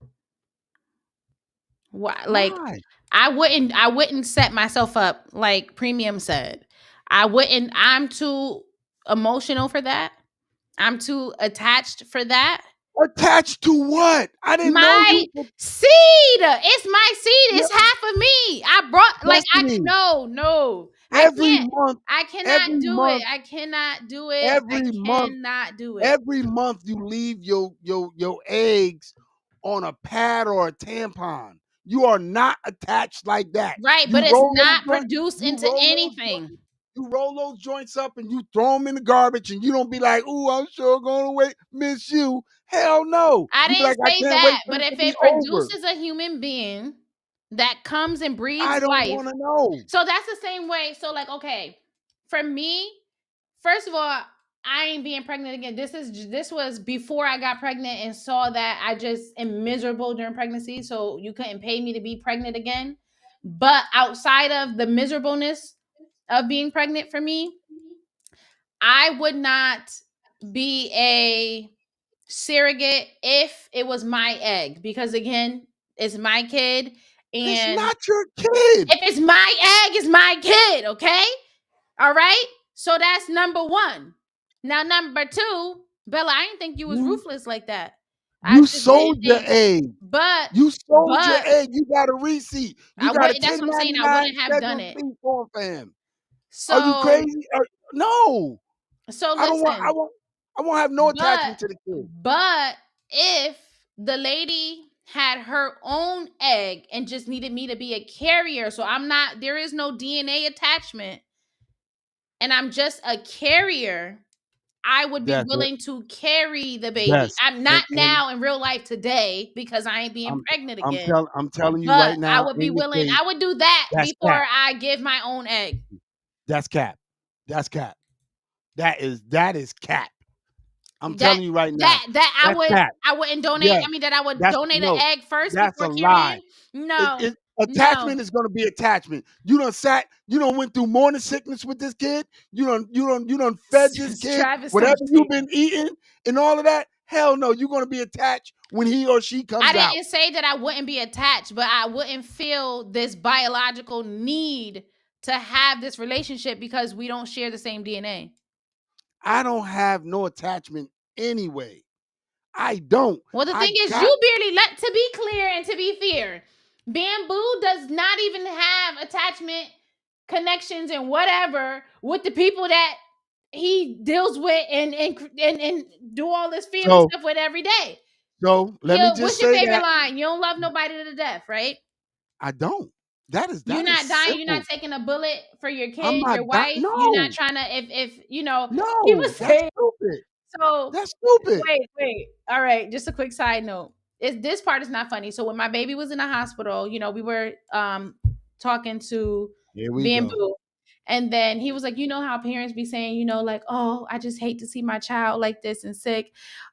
Why? Like, Why? I wouldn't set myself up like Premium said. I wouldn't. I'm too emotional for that. I'm too attached for that. Attached to what? I didn't know My you. For, seed. It's my seed. yeah, It's half of me. I brought, like, I Destiny. no, no. I Every can't. month, I cannot every do it. month, I cannot do it. I every month, cannot do it. every month, you leave your eggs on a pad or a tampon. You are not attached like that. Right, You but it's roll those not joints. produced You into roll those anything. joints. You roll those joints up and you throw them in the garbage, and you don't be like, "Ooh, I'm sure gonna wait, miss you." Hell no. I You be didn't like, "I say can't wait that, for but this to if be it over." produces a human being that comes and breathes I don't life, want to know. so that's the same way. So, like, okay, for me, first of all, I ain't being pregnant again. This was before I got pregnant and saw that I just am miserable during pregnancy, so you couldn't pay me to be pregnant again. But outside of the miserableness of being pregnant for me, I would not be a surrogate if it was my egg, because again, it's my kid, It's and not your kid. if it's my egg, it's my kid, okay? All right? So that's number 1. Now number 2, Bella, I didn't think you was You ruthless like that. I you just didn't sold your think, egg. but You sold your but egg. You got a receipt. You I got a wouldn't, that's what I'm saying, I 1099 wouldn't have done scheduled it. fee form for him. Are you So crazy? No. so I don't want. I listen, won't. I won't have no but attachment to the kid. but if the lady had her own egg and just needed me to be a carrier, so I'm not, there is no DNA attachment, and I'm just a carrier, I would be That's it. willing to carry the baby. Yes. I'm And not now in real life today because I ain't being I'm pregnant I'm again. telling I'm telling you But right I now would be in your willing. face. I would do that That's before cap. I give my own egg. That's cap. That's cap. That is cap. I'm That telling you right now. that That's cap. I wouldn't donate. Yes. I mean, that I would That's donate an no. egg first That's a before carrying. lie. No, no. Attachment is going to be attachment. You don't went through morning sickness with this kid. You don't fed this kid Travis whatever don't you've say been that. eating and all of that. Hell no, you're going to be attached when he or she I comes out. didn't say that I wouldn't be attached, but I wouldn't feel this biological need to have this relationship because we don't share the same DNA. I don't have no attachment anyway. I don't. Well, the I thing is, got you barely let, to be clear and to be fair, Bamboo does not even have attachment connections and whatever with the people that he deals with and do all this family so stuff with every day. let me What's just your say favorite that line? You don't love nobody to death, right? I don't. That is You're that is not dying. You're not simple. taking a bullet for your I'm kid, your not that. wife. You're not No, trying to. If he no, was that's saying stupid. so. That's stupid. Wait. All right. Just a quick side note. This part is not funny. So when my baby was in the hospital, we were talking to Here we go. Bamboo. And then he was like, how parents be saying, like, oh, I just hate to see my child like this and sick.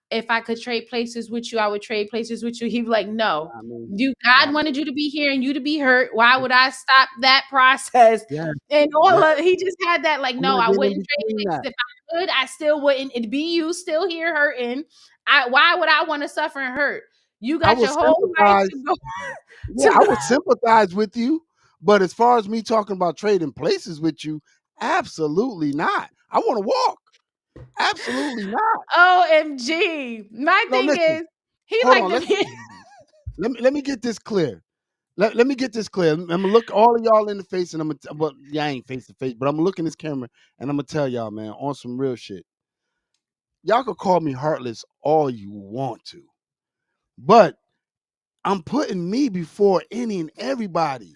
If I could trade places with you, I would trade places with you. He was like, no, I mean, God I wanted you to be here and you to be hurt. Why would I stop that process? yeah, And yeah. he just had that, like, I'm no, not I getting in wouldn't trade between places. that. If I could, I still wouldn't. It'd be you still here hurting. Why would I want to suffer and hurt? You I got would your whole life sympathize. to go Yeah, to I go. would sympathize with you. But as far as me talking about trading places with you, absolutely not. I want to walk. Absolutely not. OMG. My No, thing listen. is, he Hold like on. to be Let me get this clear. let me get this clear. I'm gonna look all of y'all in the face, and well, yeah, I ain't face to face, but I'm gonna look in this camera, and I'm gonna tell y'all, man, on some real shit. Y'all could call me heartless all you want to, but I'm putting me before any and everybody.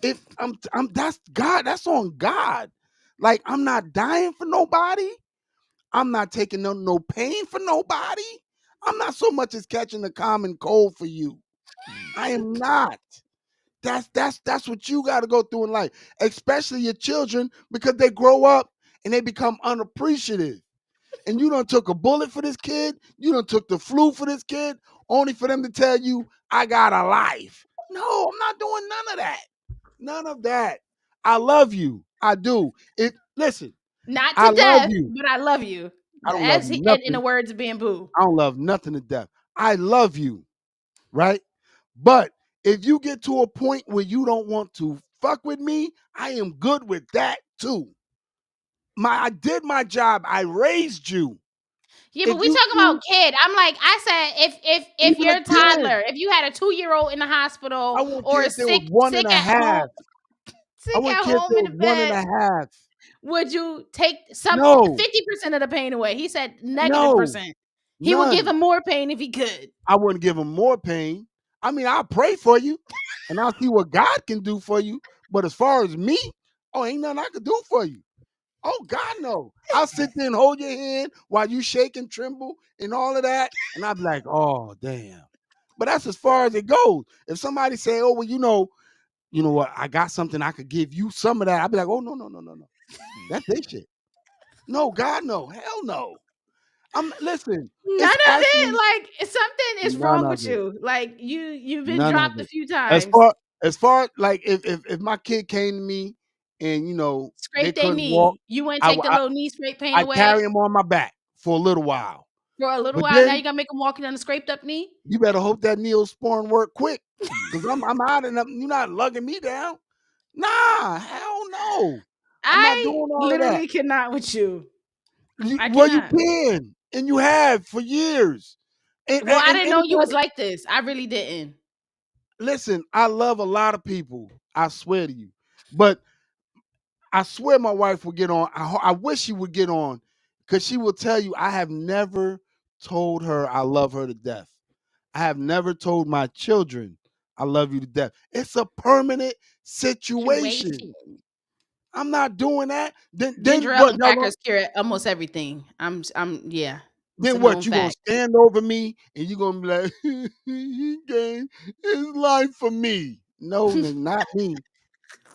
If I'm that's God, that's on God. Like I'm not dying for nobody. I'm not taking no pain for nobody. I'm not so much as catching a common cold for you. I am not. That's what you got to go through in life, especially your children, because they grow up and they become unappreciative. And you done took a bullet for this kid. You done took the flu for this kid, only for them to tell you, I got a life. No, I'm not doing none of that. None of that. I love you. I do. It listen, Not I to love death, you. but I love you. I don't love As he said in the nothing. words of Bamboo. I don't love nothing to death. I love you, right? But if you get to a point where you don't want to fuck with me, I am good with that too. I did my job. I raised you. Yeah, but If we you talking about choose kid. I'm like, I said, if even a your kid, toddler, if you had a 2-year-old in the I hospital want or kids that was sick, one and a half. I sick want at kids home that in was the one and bed, a half. would you take some No, 50% of the pain away? He said negative no, percent. He would give none. him more pain if he could. I wouldn't give them more pain. I mean, I'll pray for you and I'll see what God can do for you. But as far as me, oh, ain't nothing I can do for you. Oh God, no! I'll sit there and hold your hand while you shake and tremble and all of that, and I'll be like, "Oh, damn!" But that's as far as it goes. If somebody say, "Oh, well, you know what? I got something I could give you some of that," I'll be like, "Oh, no, no, no, no, no. That's their shit. No, God, no, hell no." I'm listen. None It's of it. actually Like something is none wrong of with it. you. Like you've been None of dropped a it. few As times. far as far like if my kid came to me and they Scrape their couldn't walk, knee. You wouldn't I take w- the little knee scrape pain I away carry him on my back for a little while. for a little But while. Now then you gotta make them walking on a scraped up knee. you better hope that Neosporin work quick, cause I'm out and you're not lugging me down. Nah, hell no. I'm not I doing all of that. literally cannot with you. I Well, you cannot. can, and you have for years. And, Well, and, I and didn't know you was anybody, like this. I really didn't. listen, I love a lot of people. I swear to you, but I swear my wife will get on. I wish she would get on, cause she will tell you I have never told her I love her to death. I have never told my children I love you to death. It's a permanent situation. Situation. I'm not doing that. Then Ginger ale what? and crackers cure almost everything. Yeah. It's a Then what? known You gonna fact. stand over me and you gonna be like, he gave his life for me. No, not me.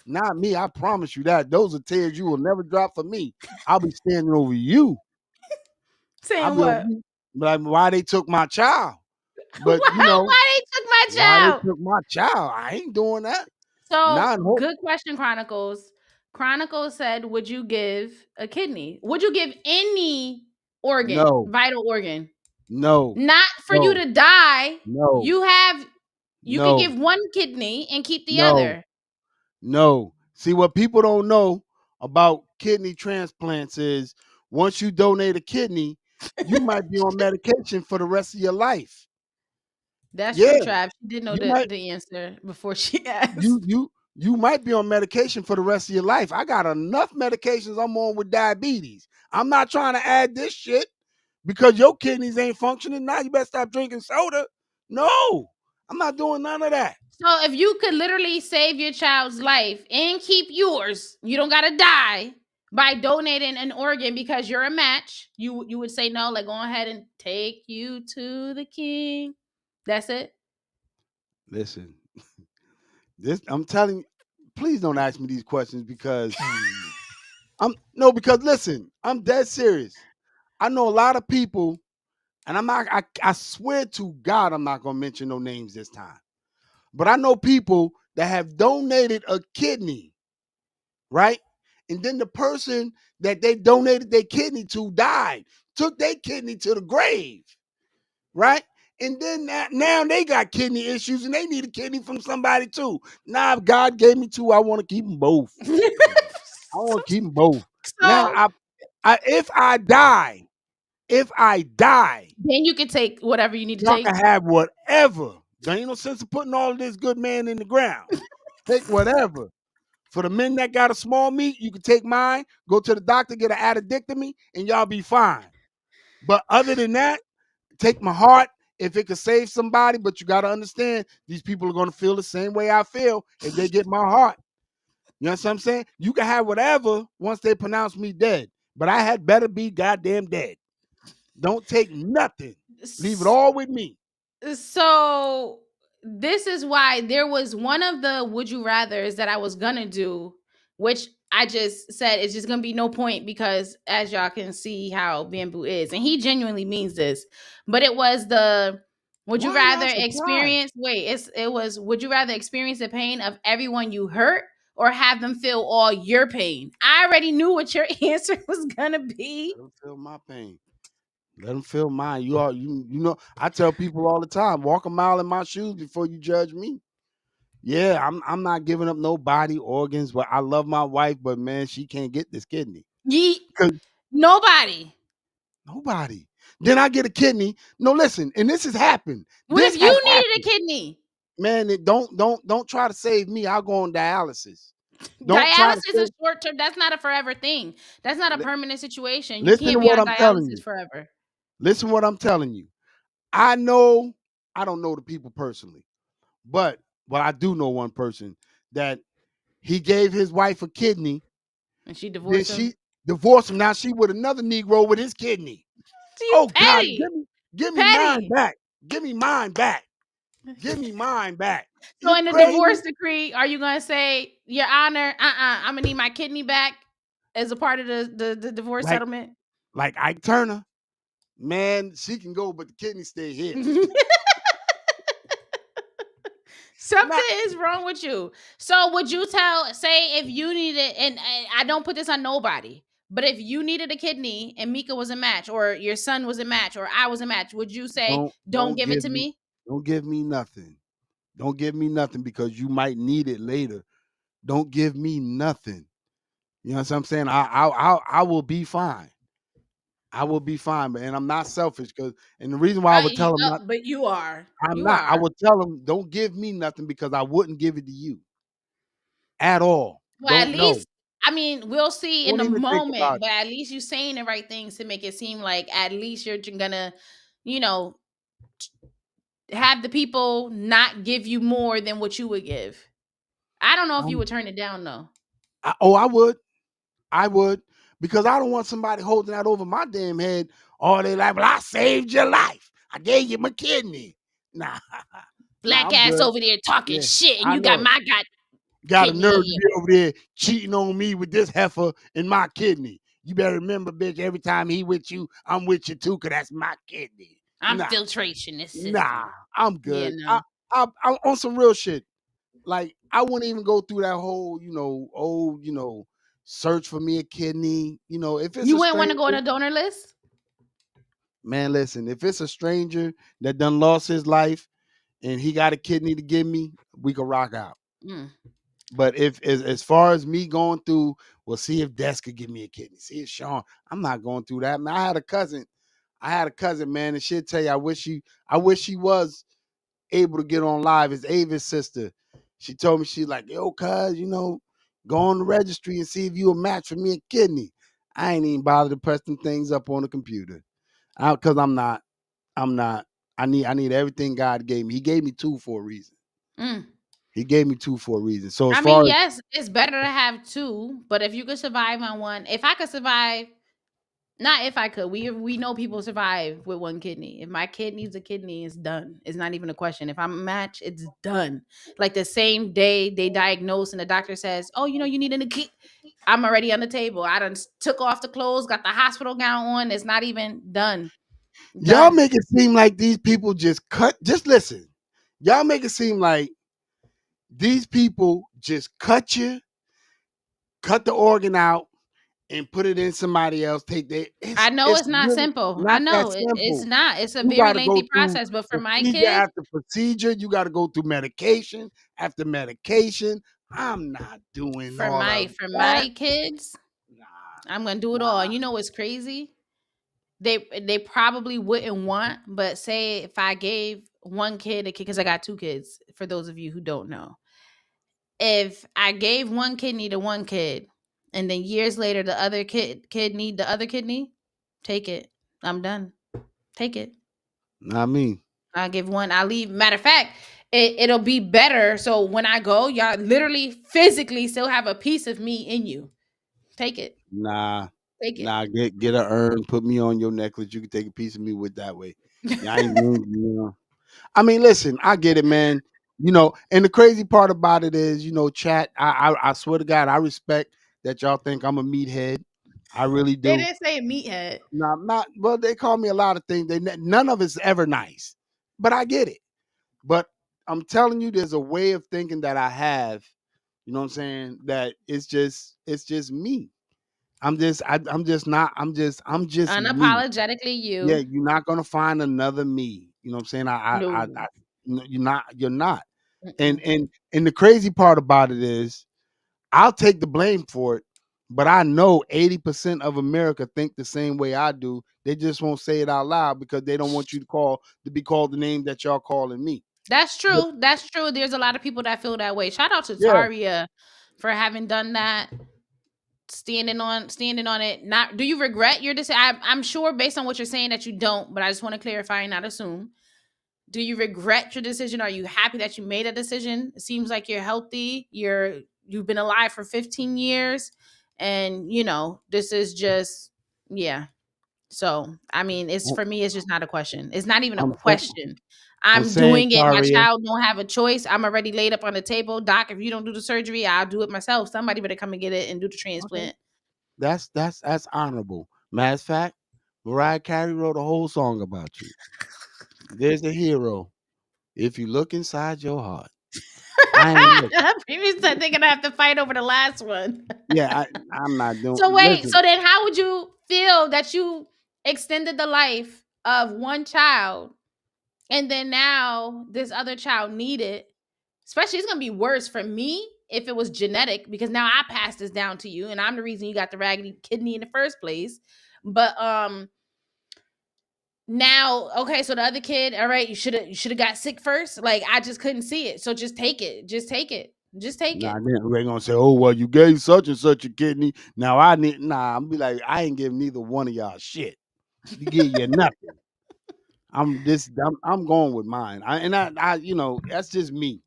Not me. I promise you that. Those are tears you will never drop for me. I'll be standing over you. I'll Saying be over what? you. Like why they took my child. But Why they took my why they child? took my child. I ain't doing that. So Not in hope. good question, Chronicles. Chronicles said, "Would you give a kidney? Would you give any organ, No, vital organ, no, not for you no, to die? no, You could no, give one kidney and keep the no, other." no. See what people don't know about kidney transplants is once you donate a kidney, you might be on medication for the rest of your life. That's Yeah, true, Trav. She did know you might the answer before she you asked. you you might be on medication for the rest of your life. I got enough medications I'm on with diabetes. I'm not trying to add this shit because your kidneys ain't functioning. Now you better stop drinking soda. No, I'm not doing none of that. So if you could literally save your child's life and keep yours, you don't gotta die by donating an organ because you're a match. You would say no, like go ahead and take you to the king. That's it. Listen, this I'm telling you, please don't ask me these questions because I'm no because listen, I'm dead serious. I know a lot of people, and I'm not. I swear to God, I'm not gonna mention no names this time. But I know people that have donated a kidney, right? And then the person that they donated their kidney to died, took their kidney to the grave, right? And then now they got kidney issues and they need a kidney from somebody too. Now, if God gave me two, I want to keep them both. I want to keep them both. Now, So if I die, then you can take whatever you need to y'all can take. have whatever. There ain't no sense of putting all of this good man in the ground. Take whatever. For the men that got a small meat, you can take mine, go to the doctor, get an addictomy, and y'all be fine. But other than that, take my heart if it could save somebody. But you got to understand, these people are going to feel the same way I feel if they get my heart. You know what I'm saying? You can have whatever once they pronounce me dead, but I had better be goddamn dead. Don't take nothing. Leave it all with me. So this is why there was one of the would you rathers that I was gonna do, which I just said it's just gonna be no point because as y'all can see how Bamboo is, and he genuinely means this, but it was the would you Why y'all rather surprised? experience it was would you rather experience the pain of everyone you hurt or have them feel all your pain? I already knew what your answer was gonna be. Let them feel my pain. Let them feel mine. You know. I tell people all the time, walk a mile in my shoes before you judge me. Yeah, I'm not giving up no body organs, but I love my wife, but man, she can't get this kidney. Ye Cause nobody. nobody. Then I get a kidney. No, listen, and this has happened. What This if has you needed a happened. kidney? Man, don't try to save me. I'll go on dialysis. Don't try to Dialysis is save. short term. That's not a forever thing. That's not a li- permanent situation. You Listen to can't be what on I'm telling dialysis you. forever. Listen what I'm telling you. I know I don't know the people personally, but I do know one person that he gave his wife a kidney. And she Then divorced him. she divorced him. Now she with another Negro with his kidney. You Oh God, petty. give me mine Petty. back. Give me mine back. Give me mine back. So You in the crazy? divorce decree, are you gonna say, Your Honor, I'm gonna need my kidney back as a part of the divorce Like settlement? Ike Turner, man, she can go, but the kidney stay here. Something Not is wrong with you. So would you say if you needed, and I don't put this on nobody, but if you needed a kidney and Mika was a match, or your son was a match, or I was a match, would you say, don't don't give it give to me me? don't give me nothing. Don't give me nothing because you might need it later. Don't give me nothing. You know what I'm saying? I will be fine. I will be fine, and I'm not selfish because, and the reason why I would tell him not, But you are. I'm You not. I are. would tell him don't give me nothing because I wouldn't give it to you at all. Well, at Don't know. least, I mean, we'll see in Don't the even think moment, about but at least you saying the right things to make it seem like at least you're gonna, you know, have the people not give you more than what you would give. I don't know it. if you would turn it down though. I would. I would because I don't want somebody holding that over my damn head all day. Like, well, I saved your life. I gave you my kidney. Nah, nah, Black I'm ass good. over there talking Yeah, shit, and I you got know it. my god Got a kidney nerve in to here. be over there cheating on me with this heifer and my kidney. You better remember, bitch, every time he with you, I'm with you too, cause that's my kidney. I'm Nah, filtration this nah, system. I'm Yeah, good. no. I'm on some real shit. Like I wouldn't even go through that whole, search for me a kidney. If it's You a wouldn't want to stranger, go on a donor list? man, listen, if it's a stranger that done lost his life and he got a kidney to give me, we could rock out. Mm. But if as far as me going through, we'll see if Des could give me a kidney. See if Sean, I'm not going through that. Man, I had a cousin. Man, and she'd tell you, I wish she was able to get on live. It's Ava's sister. She told me, she's like, yo, cuz, go on the registry and see if you a match for me a kidney. I ain't even bothered to press them things up on the computer. Cause I'm not. I'm not. I need everything God gave me. He gave me two for a reason. Mm. He gave me two for a reason. So as I mean, far as yes, it's better to have two, but if you could survive on one, if I could survive, not if I could, we know people survive with one kidney. If my kid needs a kidney, it's done. It's not even a question. If I'm a match, it's done. Like the same day they diagnose and the doctor says, "Oh, you need a kidney." I'm already on the table. I done took off the clothes, got the hospital gown on. It's not even done. y'all Done. make it seem like these people just listen. Y'all make it seem like these people just cut the organ out and put it in somebody else. Take that. I It's know it's it's not really simple. I not that know it's simple. not. It's a You very got to lengthy go through process. But for my procedure kids, after procedure. You got to go through medication after medication. I'm not doing for all my of for that. my kids, Nah, I'm gonna do it all. nah. And you know what's crazy? They probably wouldn't want, but say if I gave one kid a kid, because I got two kids, for those of you who don't know. If I gave one kidney to one kid and then years later the other kid need the other kidney, take it. I'm done. Take it. I mean, I'll give one. I'll leave. Matter of fact, it'll be better. So when I go, y'all literally physically still have a piece of me in you. Take it. nah, Take it. nah. Get a urn, put me on your necklace. You can take a piece of me with that way. Yeah, I ain't you know. I mean, listen, I get it, man. And the crazy part about it is, chat. I swear to God, I respect that y'all think I'm a meathead. I really They do. didn't say meathead. No, I'm not. Well, they call me a lot of things. None of it's ever nice, but I get it. But I'm telling you, there's a way of thinking that I have. You know what I'm saying? That it's just me. I'm just not. I'm just me. Unapologetically Yeah, you. you're not gonna find another me. You know what I'm saying? No. No, you're not. You're not. And Mm-mm. and and the crazy part about it is, I'll take the blame for it, but I know 80% of America think the same way I do. They just won't say it out loud because they don't want you to be called the name that y'all calling me. That's But true. That's true. There's a lot of people that feel that way. Shout out to yeah, Taria for having done that, standing on it. Not, do you regret your decision? I'm sure based on what you're saying that you don't, but I just want to clarify and not assume. Do you regret your decision? Are you happy that you made a decision? It seems like you're healthy. You've been alive for 15 years, and this is just, yeah. So, I mean, it's, I'm for me, it's just not a question. It's not even a I'm saying, question. I'm I'm saying, doing it. My Taria. child don't have a choice. I'm already laid up on the table. Doc, if you don't do the surgery, I'll do it myself. Somebody better come and get it and do the Okay, transplant. that's honorable. Matter of fact, Mariah Carey wrote a whole song about you. There's a hero. If you look inside your heart, I ain't look. Previous said they're gonna have to fight over the last one. Yeah, I'm not doing. So wait, Listen, so then how would you feel that you extended the life of one child and then now this other child needed, especially it's gonna be worse for me if it was genetic because now I passed this down to you and I'm the reason you got the raggedy kidney in the first place. But now, okay, so the other kid, all right, you should have got sick first. Like I just couldn't see it. So just take it. Just take it. Just take nah, it. then they gonna say, "Oh well, you gave such and such a kidney. Now I need." Nah, I'm be like, I ain't giving neither one of y'all shit. You give you nothing. I'm going with mine. That's just me.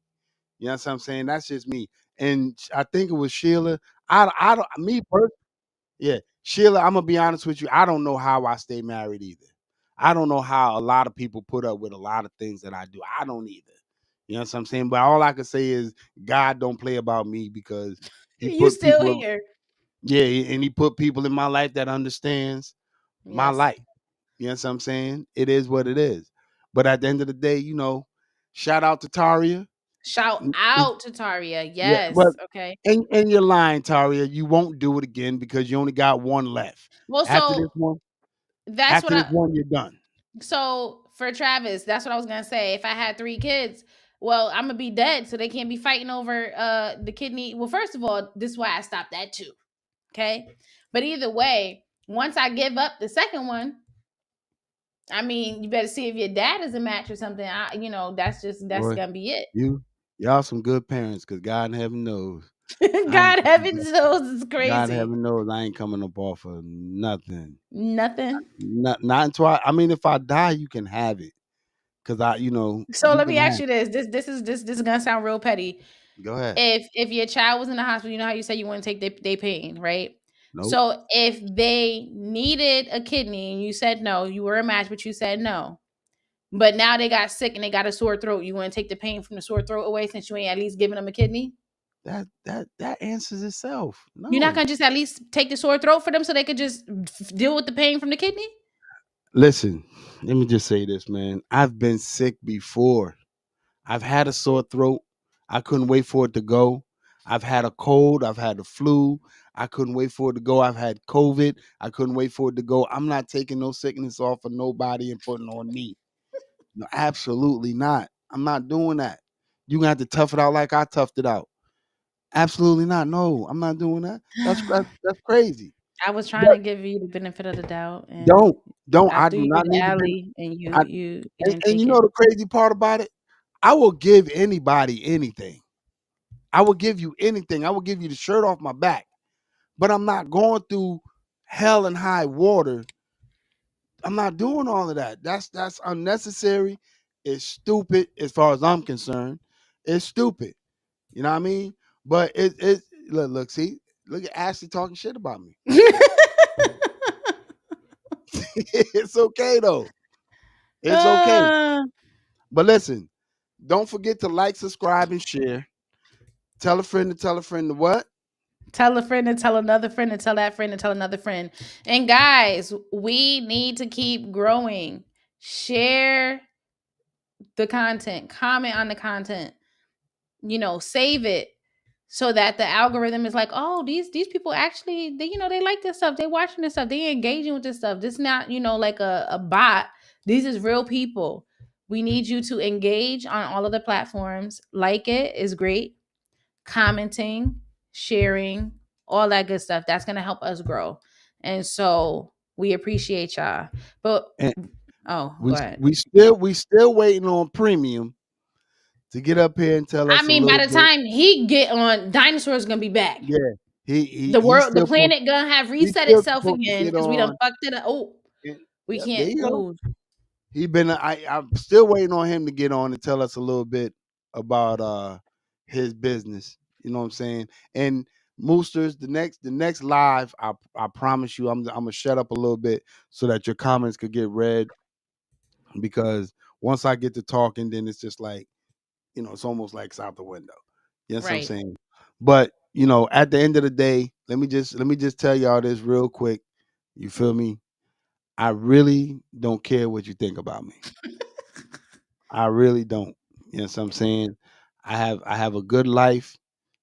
You know what I'm saying? That's just me. And I think it was Sheila. I don't me personally. Yeah, Sheila. I'm gonna be honest with you. I don't know how I stay married either. I don't know how a lot of people put up with a lot of things that I do. I don't either. You know what I'm saying? But all I can say is God don't play about me because He You put still people. here. Yeah, and He put people in my life that understands my Yes. life. You know what I'm saying? It is what it is. But at the end of the day, shout out to Taria. Shout out to Taria. Yeah, but Yes. Okay. and you're lying, Taria. You won't do it again because you only got one left. Well, After this so one, that's what after this I one, you're done. so for Travis, that's what I was gonna say. If I had three kids, well, I'm gonna be dead, so they can't be fighting over the kidney. Well, first of all, this is why I stopped that too. Okay. But either way, once I give up the second one, I mean, you better see if your dad is a match or something. That's Boy, gonna be it. you y'all some good parents because God in heaven knows. I God heavens knows it's God in crazy. heaven knows I ain't coming up off of nothing. Nothing. Not until I mean, if I die, you can have it. Cause So you let can me ask have you this. This is gonna sound real petty. it. Go ahead. If your child was in the hospital, you know how you said you want to take their pain, right? Nope. So if they needed a kidney and you said no, you were a match, but you said no. But now they got sick and they got a sore throat. You want to take the pain from the sore throat away since you ain't at least giving them a kidney? That answers itself. You're not No. gonna just at least take the sore throat for them so they could just deal with the pain from the kidney? Listen, let me just say this, man. I've been sick before. I've had a sore throat. I couldn't wait for it to go. I've had a cold. I've had the flu. I couldn't wait for it to go. I've had COVID. I couldn't wait for it to go. I'm not taking no sickness off of nobody and putting on me. No, absolutely not. I'm not doing that. You gonna have to tough it out like I toughed it out. Absolutely not. No, I'm not doing that. That's crazy. I was trying But to give you the benefit of the doubt, and don't don't I I threw do you not the need to be. alley, and you I, you didn't and take you it. know the crazy part about it, I will give anybody anything. I will give you anything. I will give you the shirt off my back. But I'm not going through hell and high water. I'm not doing all of that. That's unnecessary. It's stupid as far as I'm concerned. It's stupid. You know what I mean? But it look, see, look at Ashley talking shit about me. It's okay though. It's okay. Uh, But listen, don't forget to like, subscribe, and share. Tell a friend to tell a friend to what? Tell a friend and tell another friend and tell that friend and tell another friend. And guys, we need to keep growing. Share the content, comment on the content, save it so that the algorithm is like, oh, these people actually, they like this stuff. They watching this stuff. They engaging with this stuff. This not, like a bot. These is real people. We need you to engage on all of the platforms. Like it is great. Commenting, sharing, all that good stuff. That's gonna help us grow. And so we appreciate y'all. But And oh, go we ahead. we still waiting on premium to get up here and tell I us a mean, little by the bit. time he get on, dinosaurs gonna be back. Yeah, The he's world, the still planet gonna have he's reset still itself supposed to again get because we done on. fucked it up. Oh, we Yep, there can't. you go. Oh, He been. I'm still waiting on him to get on and tell us a little bit about his business. You know what I'm saying? And Moosters, the next live, I promise you, I'm gonna shut up a little bit so that your comments could get read because once I get to talking, then it's just like it's almost like it's out the window. You know what I'm right. saying? But at the end of the day, let me just tell y'all this real quick. You feel me? I really don't care what you think about me. I really don't. You know what I'm saying? I have a good life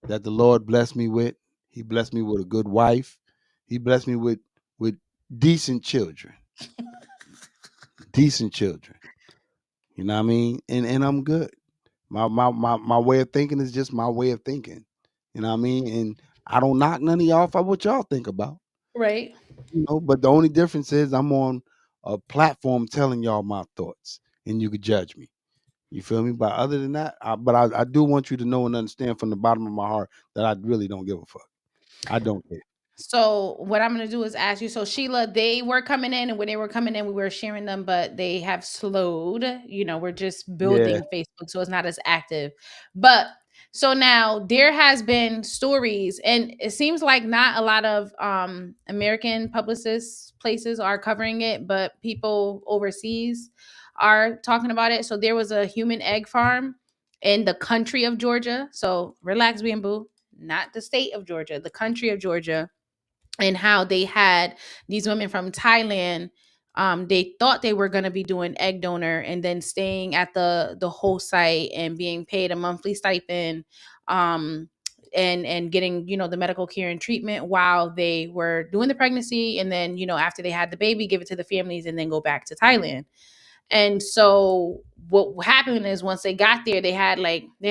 that the Lord blessed me with. He blessed me with a good wife. He blessed me with decent children. Decent children. You know what I mean? And I'm good. My way of thinking is just my way of thinking. You know what I mean? And I don't knock none of y'all for what y'all think about. Right. But the only difference is I'm on a platform telling y'all my thoughts, and you could judge me. You feel me? But other than that, I do want you to know and understand from the bottom of my heart that I really don't give a fuck. I don't care. So what I'm gonna do is ask you. So Sheila, they were coming in, and when they were coming in, we were sharing them, but they have slowed. We're just Yeah. building Facebook, so it's not as active. But so now there has been stories, and it seems like not a lot of American publicists places are covering it, but people overseas are talking about it. So there was a human egg farm in the country of Georgia. So relax, bamboo, not the state of Georgia, the country of Georgia, and how they had these women from Thailand. They thought they were going to be doing egg donor and then staying at the whole site and being paid a monthly stipend, um, and getting the medical care and treatment while they were doing the pregnancy, and then after they had the baby, give it to the families and then go back to Thailand. And so what happened is once they got there, they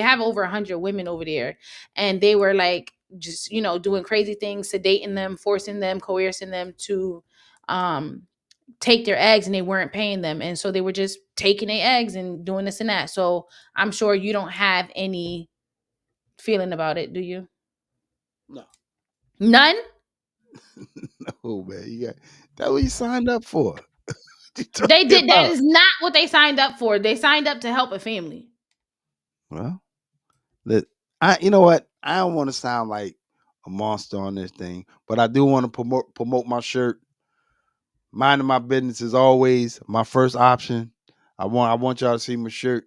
have over 100 women over there, and they were like just doing crazy things, sedating them, forcing them, coercing them to um take their eggs, and they weren't paying them, and so they were just taking their eggs and doing this and that. So I'm sure you don't have any feeling about it, do you? No. None. No, man. You got that what you signed up for. What you They talking did. That about? is not what they signed up for. They signed up to help a family. Well, let you know what? I don't want to sound like a monster on this thing, but I do want to promote my shirt. Minding my business is always my first option. I want y'all to see my shirt.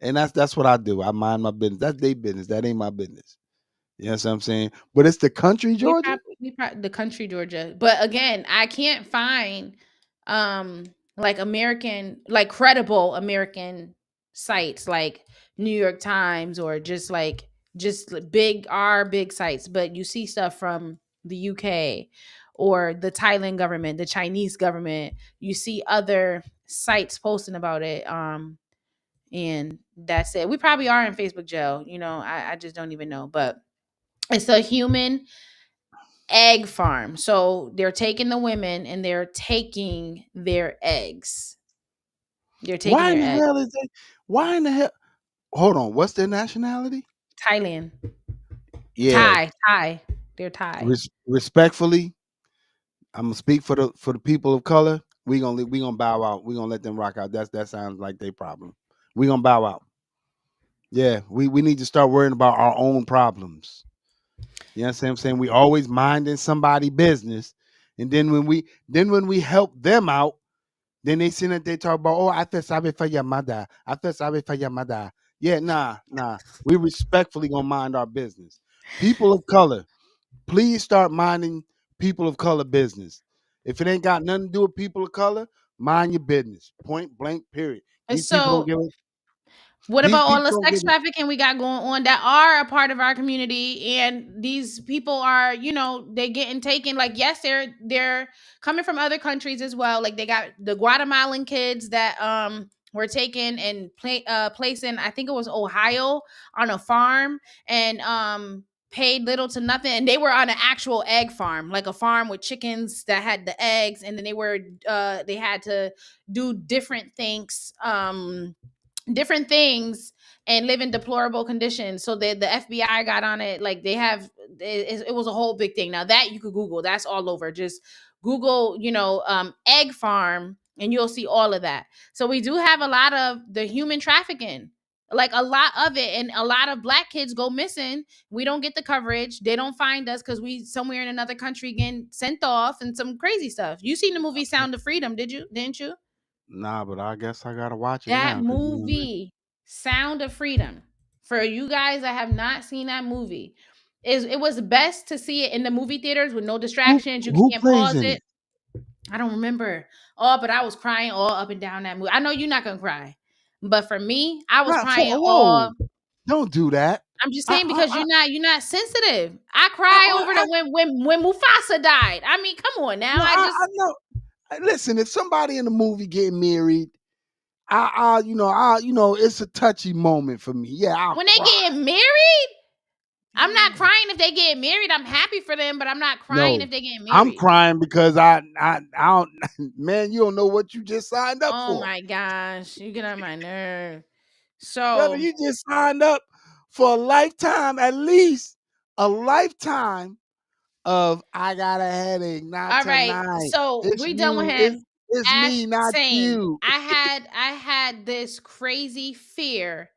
And that's what I do. I mind my business. That's their business. That ain't my business. You know what I'm saying? But it's the country, Georgia. The country Georgia. But again, I can't find um like credible American sites like New York Times, or big sites, but you see stuff from the UK or the Thailand government, the Chinese government. You see other sites posting about it. And that's it. We probably are in Facebook jail, I just don't even know. But it's a human egg farm. So they're taking the women and they're taking their eggs. They're taking Why in their the eggs. hell is they? Why in the hell? Hold on. What's their nationality? Thailand. Yeah, Thai. They're Thai. respectfully, I'm gonna speak for the people of color. We gonna bow out. We gonna let them rock out. That sounds like their problem. We gonna bow out. Yeah, we need to start worrying about our own problems. You know what I'm saying? We always minding somebody business, and then when we help them out, then they sit and they talk about, oh, I feel sorry for your mother. I feel sorry for your mother. Yeah, nah. We respectfully gonna mind our business. People of color, please start minding people of color business. If it ain't got nothing to do with people of color, mind your business. Point blank. Period. And These people don't so give a. what These about all people the don't sex give a. trafficking we got going on that are a part of our community, and these people are, they getting taken. Like, yes, they're coming from other countries as well. Like, they got the Guatemalan kids that were taken and placed in, I think it was Ohio, on a farm, and paid little to nothing, and they were on an actual egg farm, like a farm with chickens that had the eggs, and then they had to do different things and live in deplorable conditions. So the FBI got on it. Like, they have it was a whole big thing. Now that you could Google, that's all over. Just Google, egg farm, and you'll see all of that. So we do have a lot of the human trafficking, like a lot of it, and a lot of black kids go missing. We don't get the coverage. They don't find us because we somewhere in another country getting sent off and some crazy stuff. You seen the movie Sound of Freedom? Didn't you? Nah, but I guess I gotta watch it That now because you know what I mean? movie, Sound of Freedom, for you guys that have not seen that movie, is it was best to see it in the movie theaters with no Who distractions. You who can't plays pause in it. it? I don't remember. Oh, but I was crying all up and down that movie. I know you're not gonna cry, but for me, I was Not for crying whoa. all. Don't do that. I'm just I saying because I I you're not sensitive. I I, cry over I, the when Mufasa died. I mean, come on now. no, I I just know. Listen, if somebody in the movie getting married, it's a touchy moment for me. Yeah, I'll when they cry. get married, I'm not Yeah. crying if they get married. I'm happy for them, but I'm not crying No, if they get I'm married. crying because I don't. Man, you don't know what you just signed up Oh for. my gosh, you get on my nerve. Brother, So, you just signed up for a lifetime, at least a lifetime of I got a headache, not all right. tonight. So It's we done with you. him. It's Ash, me, not same. you. I had this crazy fear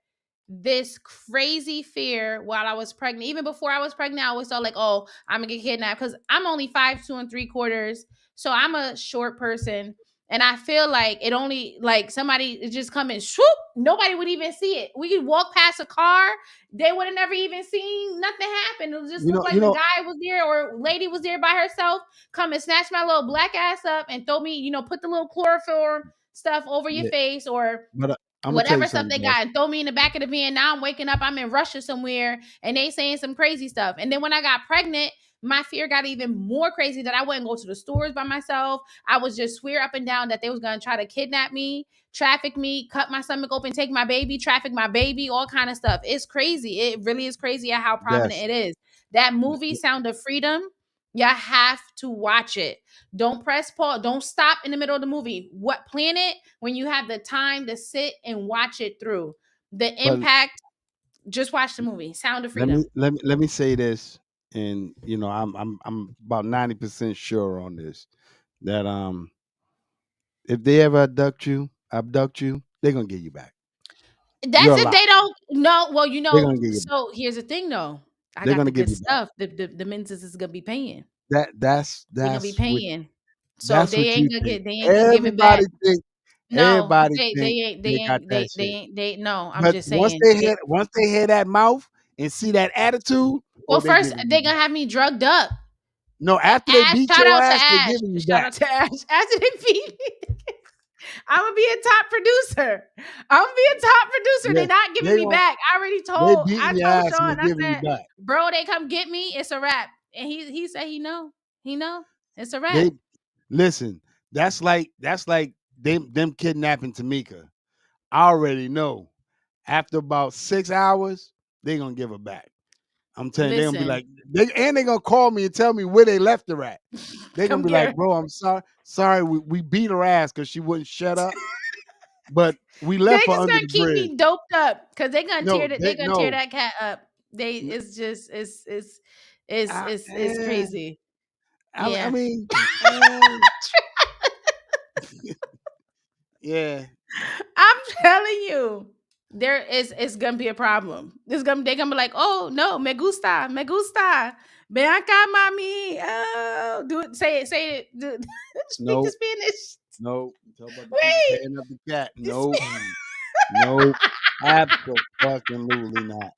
while I was pregnant. Even before I was pregnant, I always thought like, oh, I'm gonna get kidnapped because I'm only 5'2 3/4". So I'm a short person. And I feel like it only like somebody is just coming, swoop, nobody would even see it. We could walk past a car, they would have never even seen nothing happen. It would just You look know, like you the know. guy was there or lady was there by herself, come and snatch my little black ass up and throw me, put the little chloroform stuff over your Yeah, face or but I'm gonna tell you whatever stuff something, they boss. got and throw me in the back of the van. Now I'm waking up, I'm in Russia somewhere, and they saying some crazy stuff. And then when I got pregnant, my fear got even more crazy that I wouldn't go to the stores by myself. I was just swear up and down that they was gonna try to kidnap me, traffic me, cut my stomach open, take my baby, traffic my baby, all kind of stuff. It's crazy. It really is crazy at how prominent Yes. it is. That movie, Sound of Freedom, y'all have to watch it. Don't press pause. Don't stop in the middle of the movie. What plan it when you have the time to sit and watch it through. The But impact. Just watch the movie. Sound of let me Freedom. let me let me say this, and I'm about 90% sure on this that if they ever abduct you, they're gonna get you back. You're That's if alive. they don't know. Well, They're gonna get you back. so here's the thing though. I They're got gonna the give good you back. stuff. The menses is gonna be paying. That that's They're gonna be that's what paying. So that's they what you ain't gonna think. get they ain't gonna give it back. Everybody think No, everybody they think ain't they they got ain't that they shit. ain't they no, I'm But just saying. once they hear that mouth and see that attitude, Well, oh, they first giving you they gonna back. have me drugged up. No, And after they Ash, beat shout your out to ass, they Ash. giving you Shout back. out to Ash. After they beat me. I'm gonna be a top producer. I'm gonna be a top producer. Yeah, They're not giving they me gon' back. they I beating your told ass and they Sean, I giving you said, back. bro, they come get me, it's a wrap. And he said he know. He know. It's a wrap. They listen. That's like them kidnapping Tamika. I already know. After about 6 hours, they gonna give her back. I'm telling you, they're gonna be Listen, like, they gonna call me and tell me where they left her at. They're gonna come be get like, her. bro, I'm sorry, we beat her ass because she wouldn't shut up, but we They left her just under gonna the keep bridge. me doped up because No, they're they gonna tear no. that cat up. They N- it's just I, it's eh, crazy. I Yeah. mean, yeah. I'm telling you, there is it's gonna be a problem. They're gonna be like, oh no, me gusta, ven acá, mami. Oh, do it, say it, speak the Nope, Spanish. nope. Talk about the people Wait, tearing up the cat. Nope, speak- nope. Absolutely not.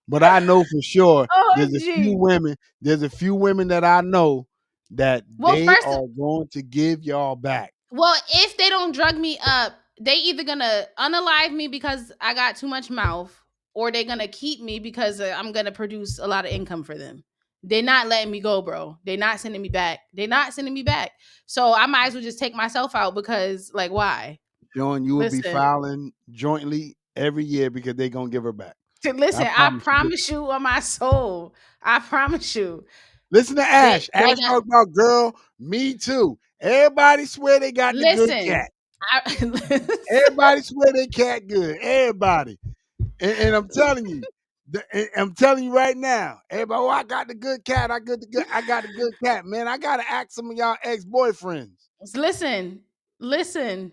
But I know for sure there's a few OMG. women. There's a few women that I know that Well, they first, are going to give y'all back. well, if they don't drug me up, they either gonna unalive me because I got too much mouth, or they gonna keep me because I'm gonna produce a lot of income for them. They're not letting me go, bro. They're not sending me back. They're not sending me back. So I might as well just take myself out because, like, why? Sean, you will be Listen, filing jointly every year because they're gonna give her back. I listen. I promise you. promise you on my soul. I promise you. Listen to Ash. They Ash not talk about girl, me too. Everybody swear they got the good listen. cat. I, Everybody swear they cat good. Everybody. And I'm telling you, I'm telling you right now, everybody, oh, I got the good cat. I got the good cat, man. I gotta ask some of y'all ex-boyfriends. listen, listen.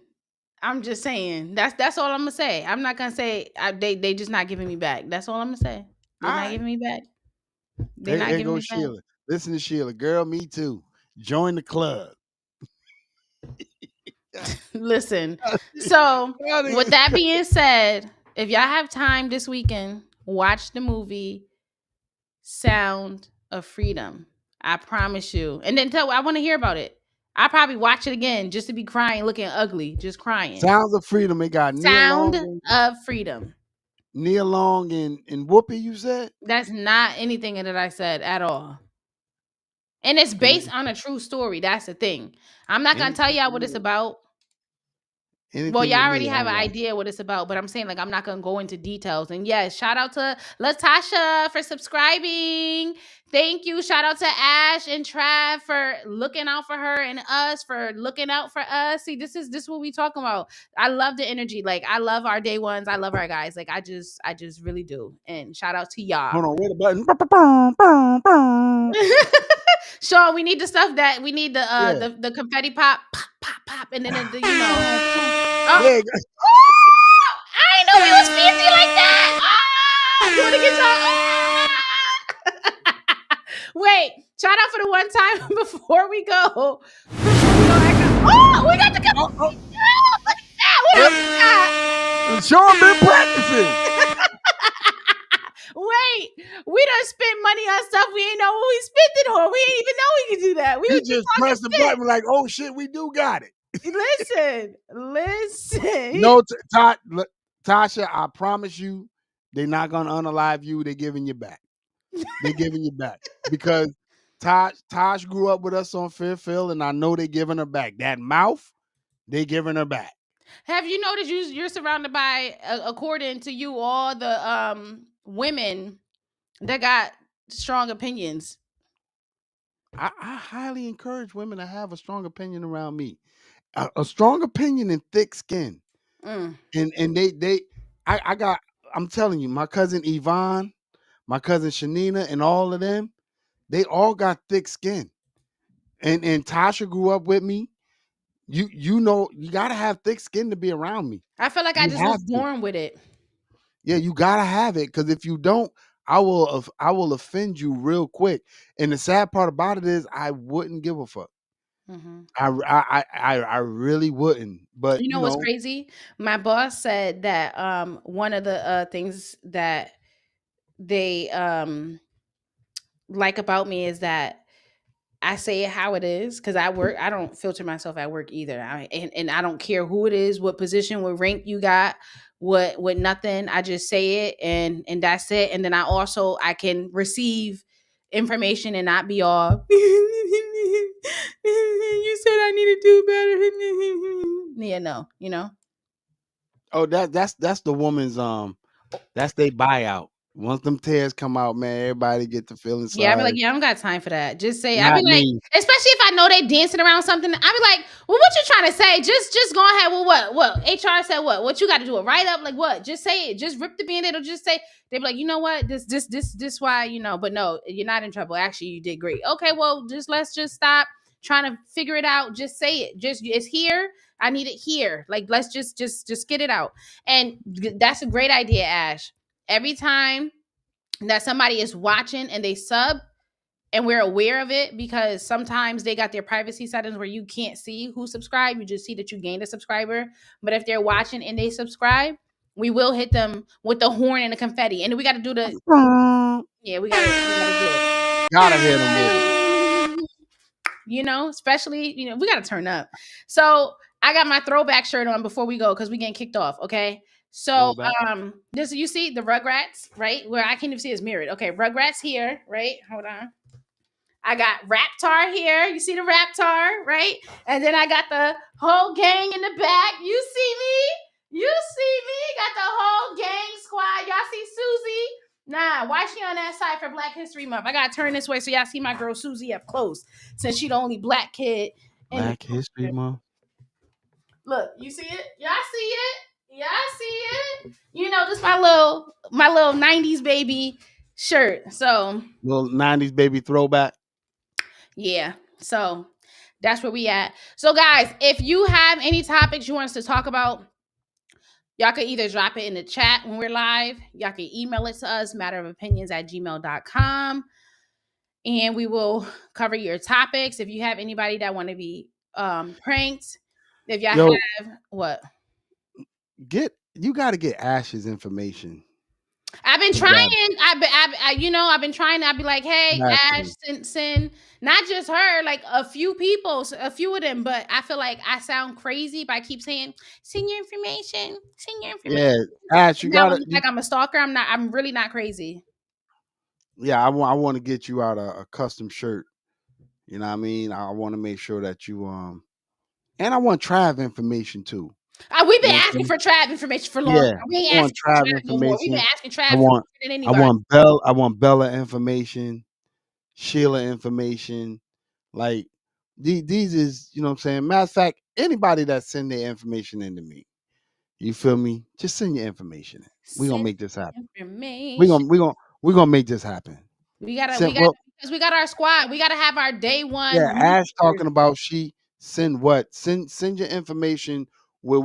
I'm just saying. That's all I'm gonna say. I'm not gonna say they just not giving me back. That's all I'm gonna say. All They're not right. giving me back. They're not Here giving goes me back. Sheila. Listen to Sheila. Girl, me too. Join the club. Yeah. Listen. So Y'all with niggas- that being said, if y'all have time this weekend, watch the movie Sound of Freedom. I promise you. And then I want to hear about it. I'll probably watch it again just to be crying, looking ugly, just crying. Sounds of Freedom. It got Sound of Freedom. Nia Long and Whoopi, you said? That's not anything that I said at all. And it's Cause based on a true story. That's the thing. I'm not gonna tell anything y'all with what it's Nia. about. Well, Anything y'all with already Nia, have I'll an watch. idea what it's about, but I'm saying like I'm not gonna go into details. And yes, shout out to Latasha for subscribing. Thank you. Shout out to Ash and Trav for looking out for her and us for looking out for us. See, this is what we talking about. I love the energy. Like I love our day ones. I love our guys. Like I just really do. And shout out to y'all. Hold on, wait a button. Boom, boom, boom. Sean, we need the stuff that we need Yeah. the confetti pop, pop, pop, pop, and then you know. Boom, boom. Oh, Yeah. oh, I didn't know we was fancy like that. Ah, do it again, Sean. Ah. Wait, shout out for the one time before we go. Before we go, oh, we got the Oh, oh, oh, look at that. What else we got? Sean been practicing. Wait, we done spent money on stuff we ain't know what we spent it on. We ain't even know we could do that. We He was just just talking pressed the shit. button like, oh shit, we do got it. Listen, listen. No, Tasha, I promise you, they're not gonna unalive you. They're giving you back. They're giving you back because Tosh grew up with us on Fairfield, and I know they're giving her back. That mouth, they giving her back. Have you noticed you're surrounded by, according to you, all the women that got strong opinions? I highly encourage women to have a strong opinion around me. A strong opinion and thick skin. Mm. And I got, I'm telling you, my cousin Yvonne, my cousin Shanina, and all of them, they all got thick skin. And Tasha grew up with me. You know, you gotta have thick skin to be around me. I feel like I You just was have to. born with it. Yeah, you gotta have it because if you don't, I will offend you real quick. And the sad part about it is, I wouldn't give a fuck. Hmm. I really wouldn't. But You you know what's know, crazy? My boss said that one of the things that they like about me is that I say it how it is because I work. I don't filter myself at work either. And I don't care who it is, what position, what rank you got, what nothing. I just say it and that's it. And then I can receive information and not be all. You said I need to do better. Yeah, no, you know. oh that's the woman's that's their buyout. Once them tears come out, man, everybody get to feeling Yeah, I be like, sorry. yeah, I don't got time for that. Just say, I be Not like, me. especially if I know they dancing around something, I be like, well, what you trying to say? Just go ahead. Well, what? HR said what? What you got to do? A write up? Like what? Just say it. Just rip the band-aid or just say, they be like, you know what? This why, but no, you're not in trouble. Actually, you did great. Okay, well, let's just stop trying to figure it out. Just say it. Just it's here. I need it here. Like let's just get it out. And that's a great idea, Ash. Every time that somebody is watching and they sub and we're aware of it because sometimes they got their privacy settings where you can't see who subscribed. You just see that you gained a subscriber. But if they're watching and they subscribe, we will hit them with the horn and the confetti. And then we got to do the yeah, we gotta do Gotta hit them with it. it. Especially we got to turn up. So I got my throwback shirt on before we go because we getting kicked off. Okay. So Throwback. this you see the Rugrats right where I can't even see is mirrored. Okay, Rugrats here, right? Hold on. I got Raptar here. You see the Raptar, right? And then I got the whole gang in the back. You see me? You see me? Got the whole gang squad. Y'all see Susie? Nah, why she on that side for Black History Month? I gotta turn this way so y'all see my girl Susie up close, since she the only black kid in the Black History Month. look. You see it? Y'all see it? Y'all see it? This my little '90s baby shirt. So Little 90s baby throwback. yeah. So that's where we at. So guys, if you have any topics you want us to talk about, y'all can either drop it in the chat when we're live. Y'all can email it to us, matterofopinions@gmail.com. And we will cover your topics. If you have anybody that want to be pranked, if y'all Yo, have what? you got to get Ash's information. I've been trying. Together. I've been trying. I'd be like, hey, Have Ash, to. send not just her, like a few people, a few of them. But I feel like I sound crazy if I keep saying, send your information, send your information. Yeah, Ash, you And that gotta. would look like I'm a stalker. I'm not. I'm really not crazy. Yeah, I want to get you out a custom shirt. You know what I mean? I want to make sure that you and I want Trav information too. We've You been know what I'm asking saying? for Trav information for long. Yeah, We I ain't want asking for Trav Trav no more. We've been information. asking I Trav for want longer than I anybody. want Bella information, Sheila information. Like these is, you know what I'm saying? Matter of fact, anybody that send their information in to me, you feel me? Just send your information in. We gonna Send make this happen. We information. gonna we gonna we gonna make this happen. We gotta, we Send got well, because we got our squad. We gotta have our day one yeah, Ash boosters. talking about she send what? Send your information where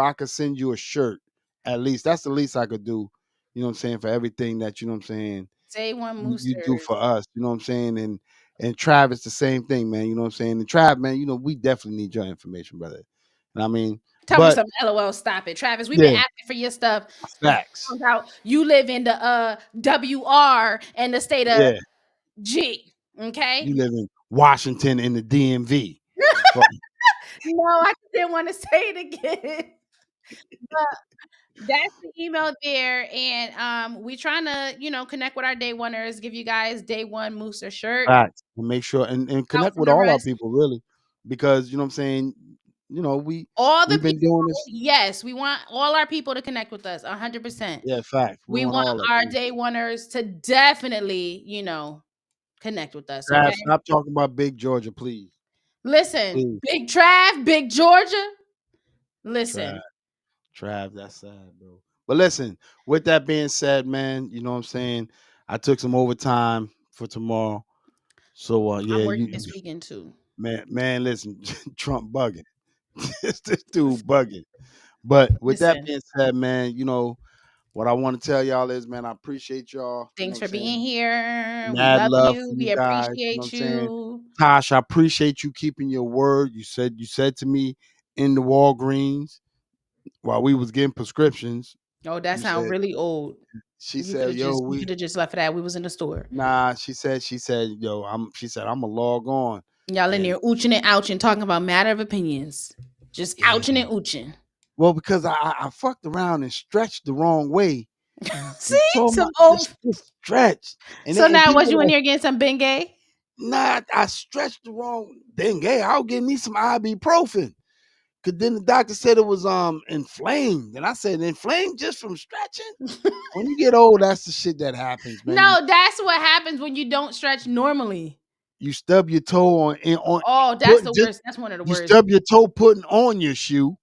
I could send you a shirt. At least that's the least I could do. You know what I'm saying? For everything that you know what I'm saying Day one you do boosters. for us. You know what I'm saying? And Travis the same thing, man. You know what I'm saying? And Trav, man, we definitely need your information, brother. And I mean, Tell me but some LOL. Stop it, Travis. We've been yeah, asking for your stuff. You facts. found out you live in the WR and the state of Yeah, G. you Okay. live in Washington in the DMV. Fuck. No, I didn't want to say it again. But that's the email there, and we trying to connect with our day oneers, give you guys day one Mooser shirt Facts. And make sure and out connect from with the all our rest. people really. Because you know what I'm saying, we All the we've been doing people, this. yes, we want all our people to connect with us 100%. Yeah, facts. We We want want all of our them. day oneers to definitely, connect with us. Trav, Okay. stop talking about Big Georgia, please. Listen, Please. Big Trav, Big Georgia. Trav. Listen, Trav, that's sad, bro. But listen, with that being said, man, you know what I'm saying? I took some overtime for tomorrow. So I'm yeah, working you this weekend too. man, listen, Trump bugging. this dude bugging. But with that Listen, being said, man, what I want to tell y'all is, man, I appreciate y'all. You know thanks what I'm for being saying? here. We Mad love love for you. you We guys. You know what I'm appreciate saying? you. Tosh, I appreciate you keeping your word. You said to me in the Walgreens while we was getting prescriptions. Oh, that You sound said really old. she You could said, have "Yo, just you we could have just left it at we was in the store. nah." She said, "Yo, I'm a log on." Y'all in And there ooching and ouching, talking about matter of opinions. Just ouching yeah, and ooching. well, because I fucked around and stretched the wrong way and See? so Some much old just stretched, so and now was people you were in like, there getting some Bengay? "Nah, I stretched the wrong thing. Hey, I'll give me some ibuprofen." Cause then the doctor said it was inflamed. And I said, inflamed just from stretching? When you get old, that's the shit that happens, man. No, that's what happens when you don't stretch normally. You stub your toe on Oh, that's put the just worst. That's one of the you worst. stub your toe putting on your shoe.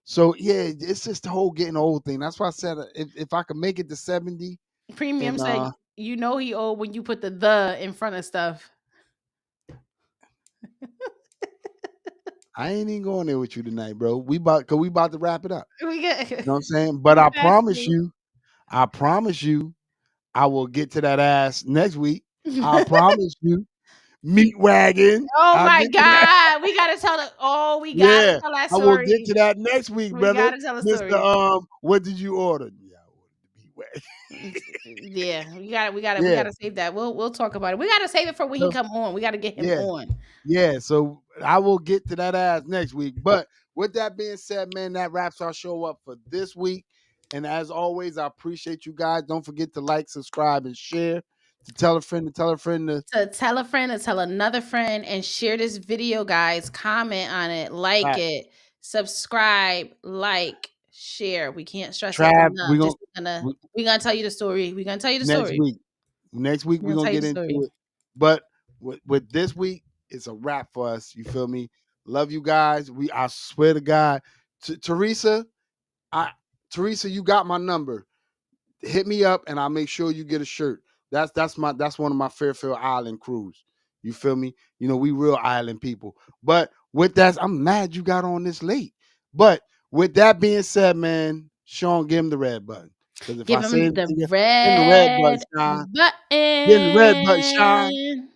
So yeah, it's just the whole getting old thing. That's why I said if I could make it to 70 Premium and said, you know he old when you put the in front of stuff. I ain't even going there with you tonight, bro. We about to wrap it up. We get You know what I'm saying? But you got to. I promise you, I will get to that ass next week. I promise you. Meat wagon. Oh I'll my get to that. God. We gotta tell the we gotta Yeah, tell that I will get story. to that next week, We brother. gotta tell a Mr. story. What did you order? Yeah, I ordered the meat wagon. Yeah, we Yeah. gotta save that. We'll talk about it. We gotta save it for when he So, come on. We gotta get him yeah. on. Yeah. So I will get to that ass next week. But with that being said, man, that wraps our show up for this week. And as always, I appreciate you guys. Don't forget to like, subscribe, and share. To tell a friend, to tell a friend to To tell a friend, to tell another friend, and share this video, guys. Comment on it, like Trav. it, subscribe, like, share. We can't stress it Trav, enough. Just we, we're gonna tell you the story. We're gonna tell you the next story. week. Next week We're we're gonna gonna tell you get the story. into it. But with this week, it's a wrap for us. You feel me? Love you guys. I swear to God, Teresa, Teresa, you got my number. Hit me up and I'll make sure you get a shirt. That's one of my Fairfield Island crews. You feel me? You know, we real island people. But with that, I'm mad you got on this late. But with that being said, man, Sean, give him the red button. Because if Give I say him the anything, in the red button, red Sean. Get in the red button, Sean. button.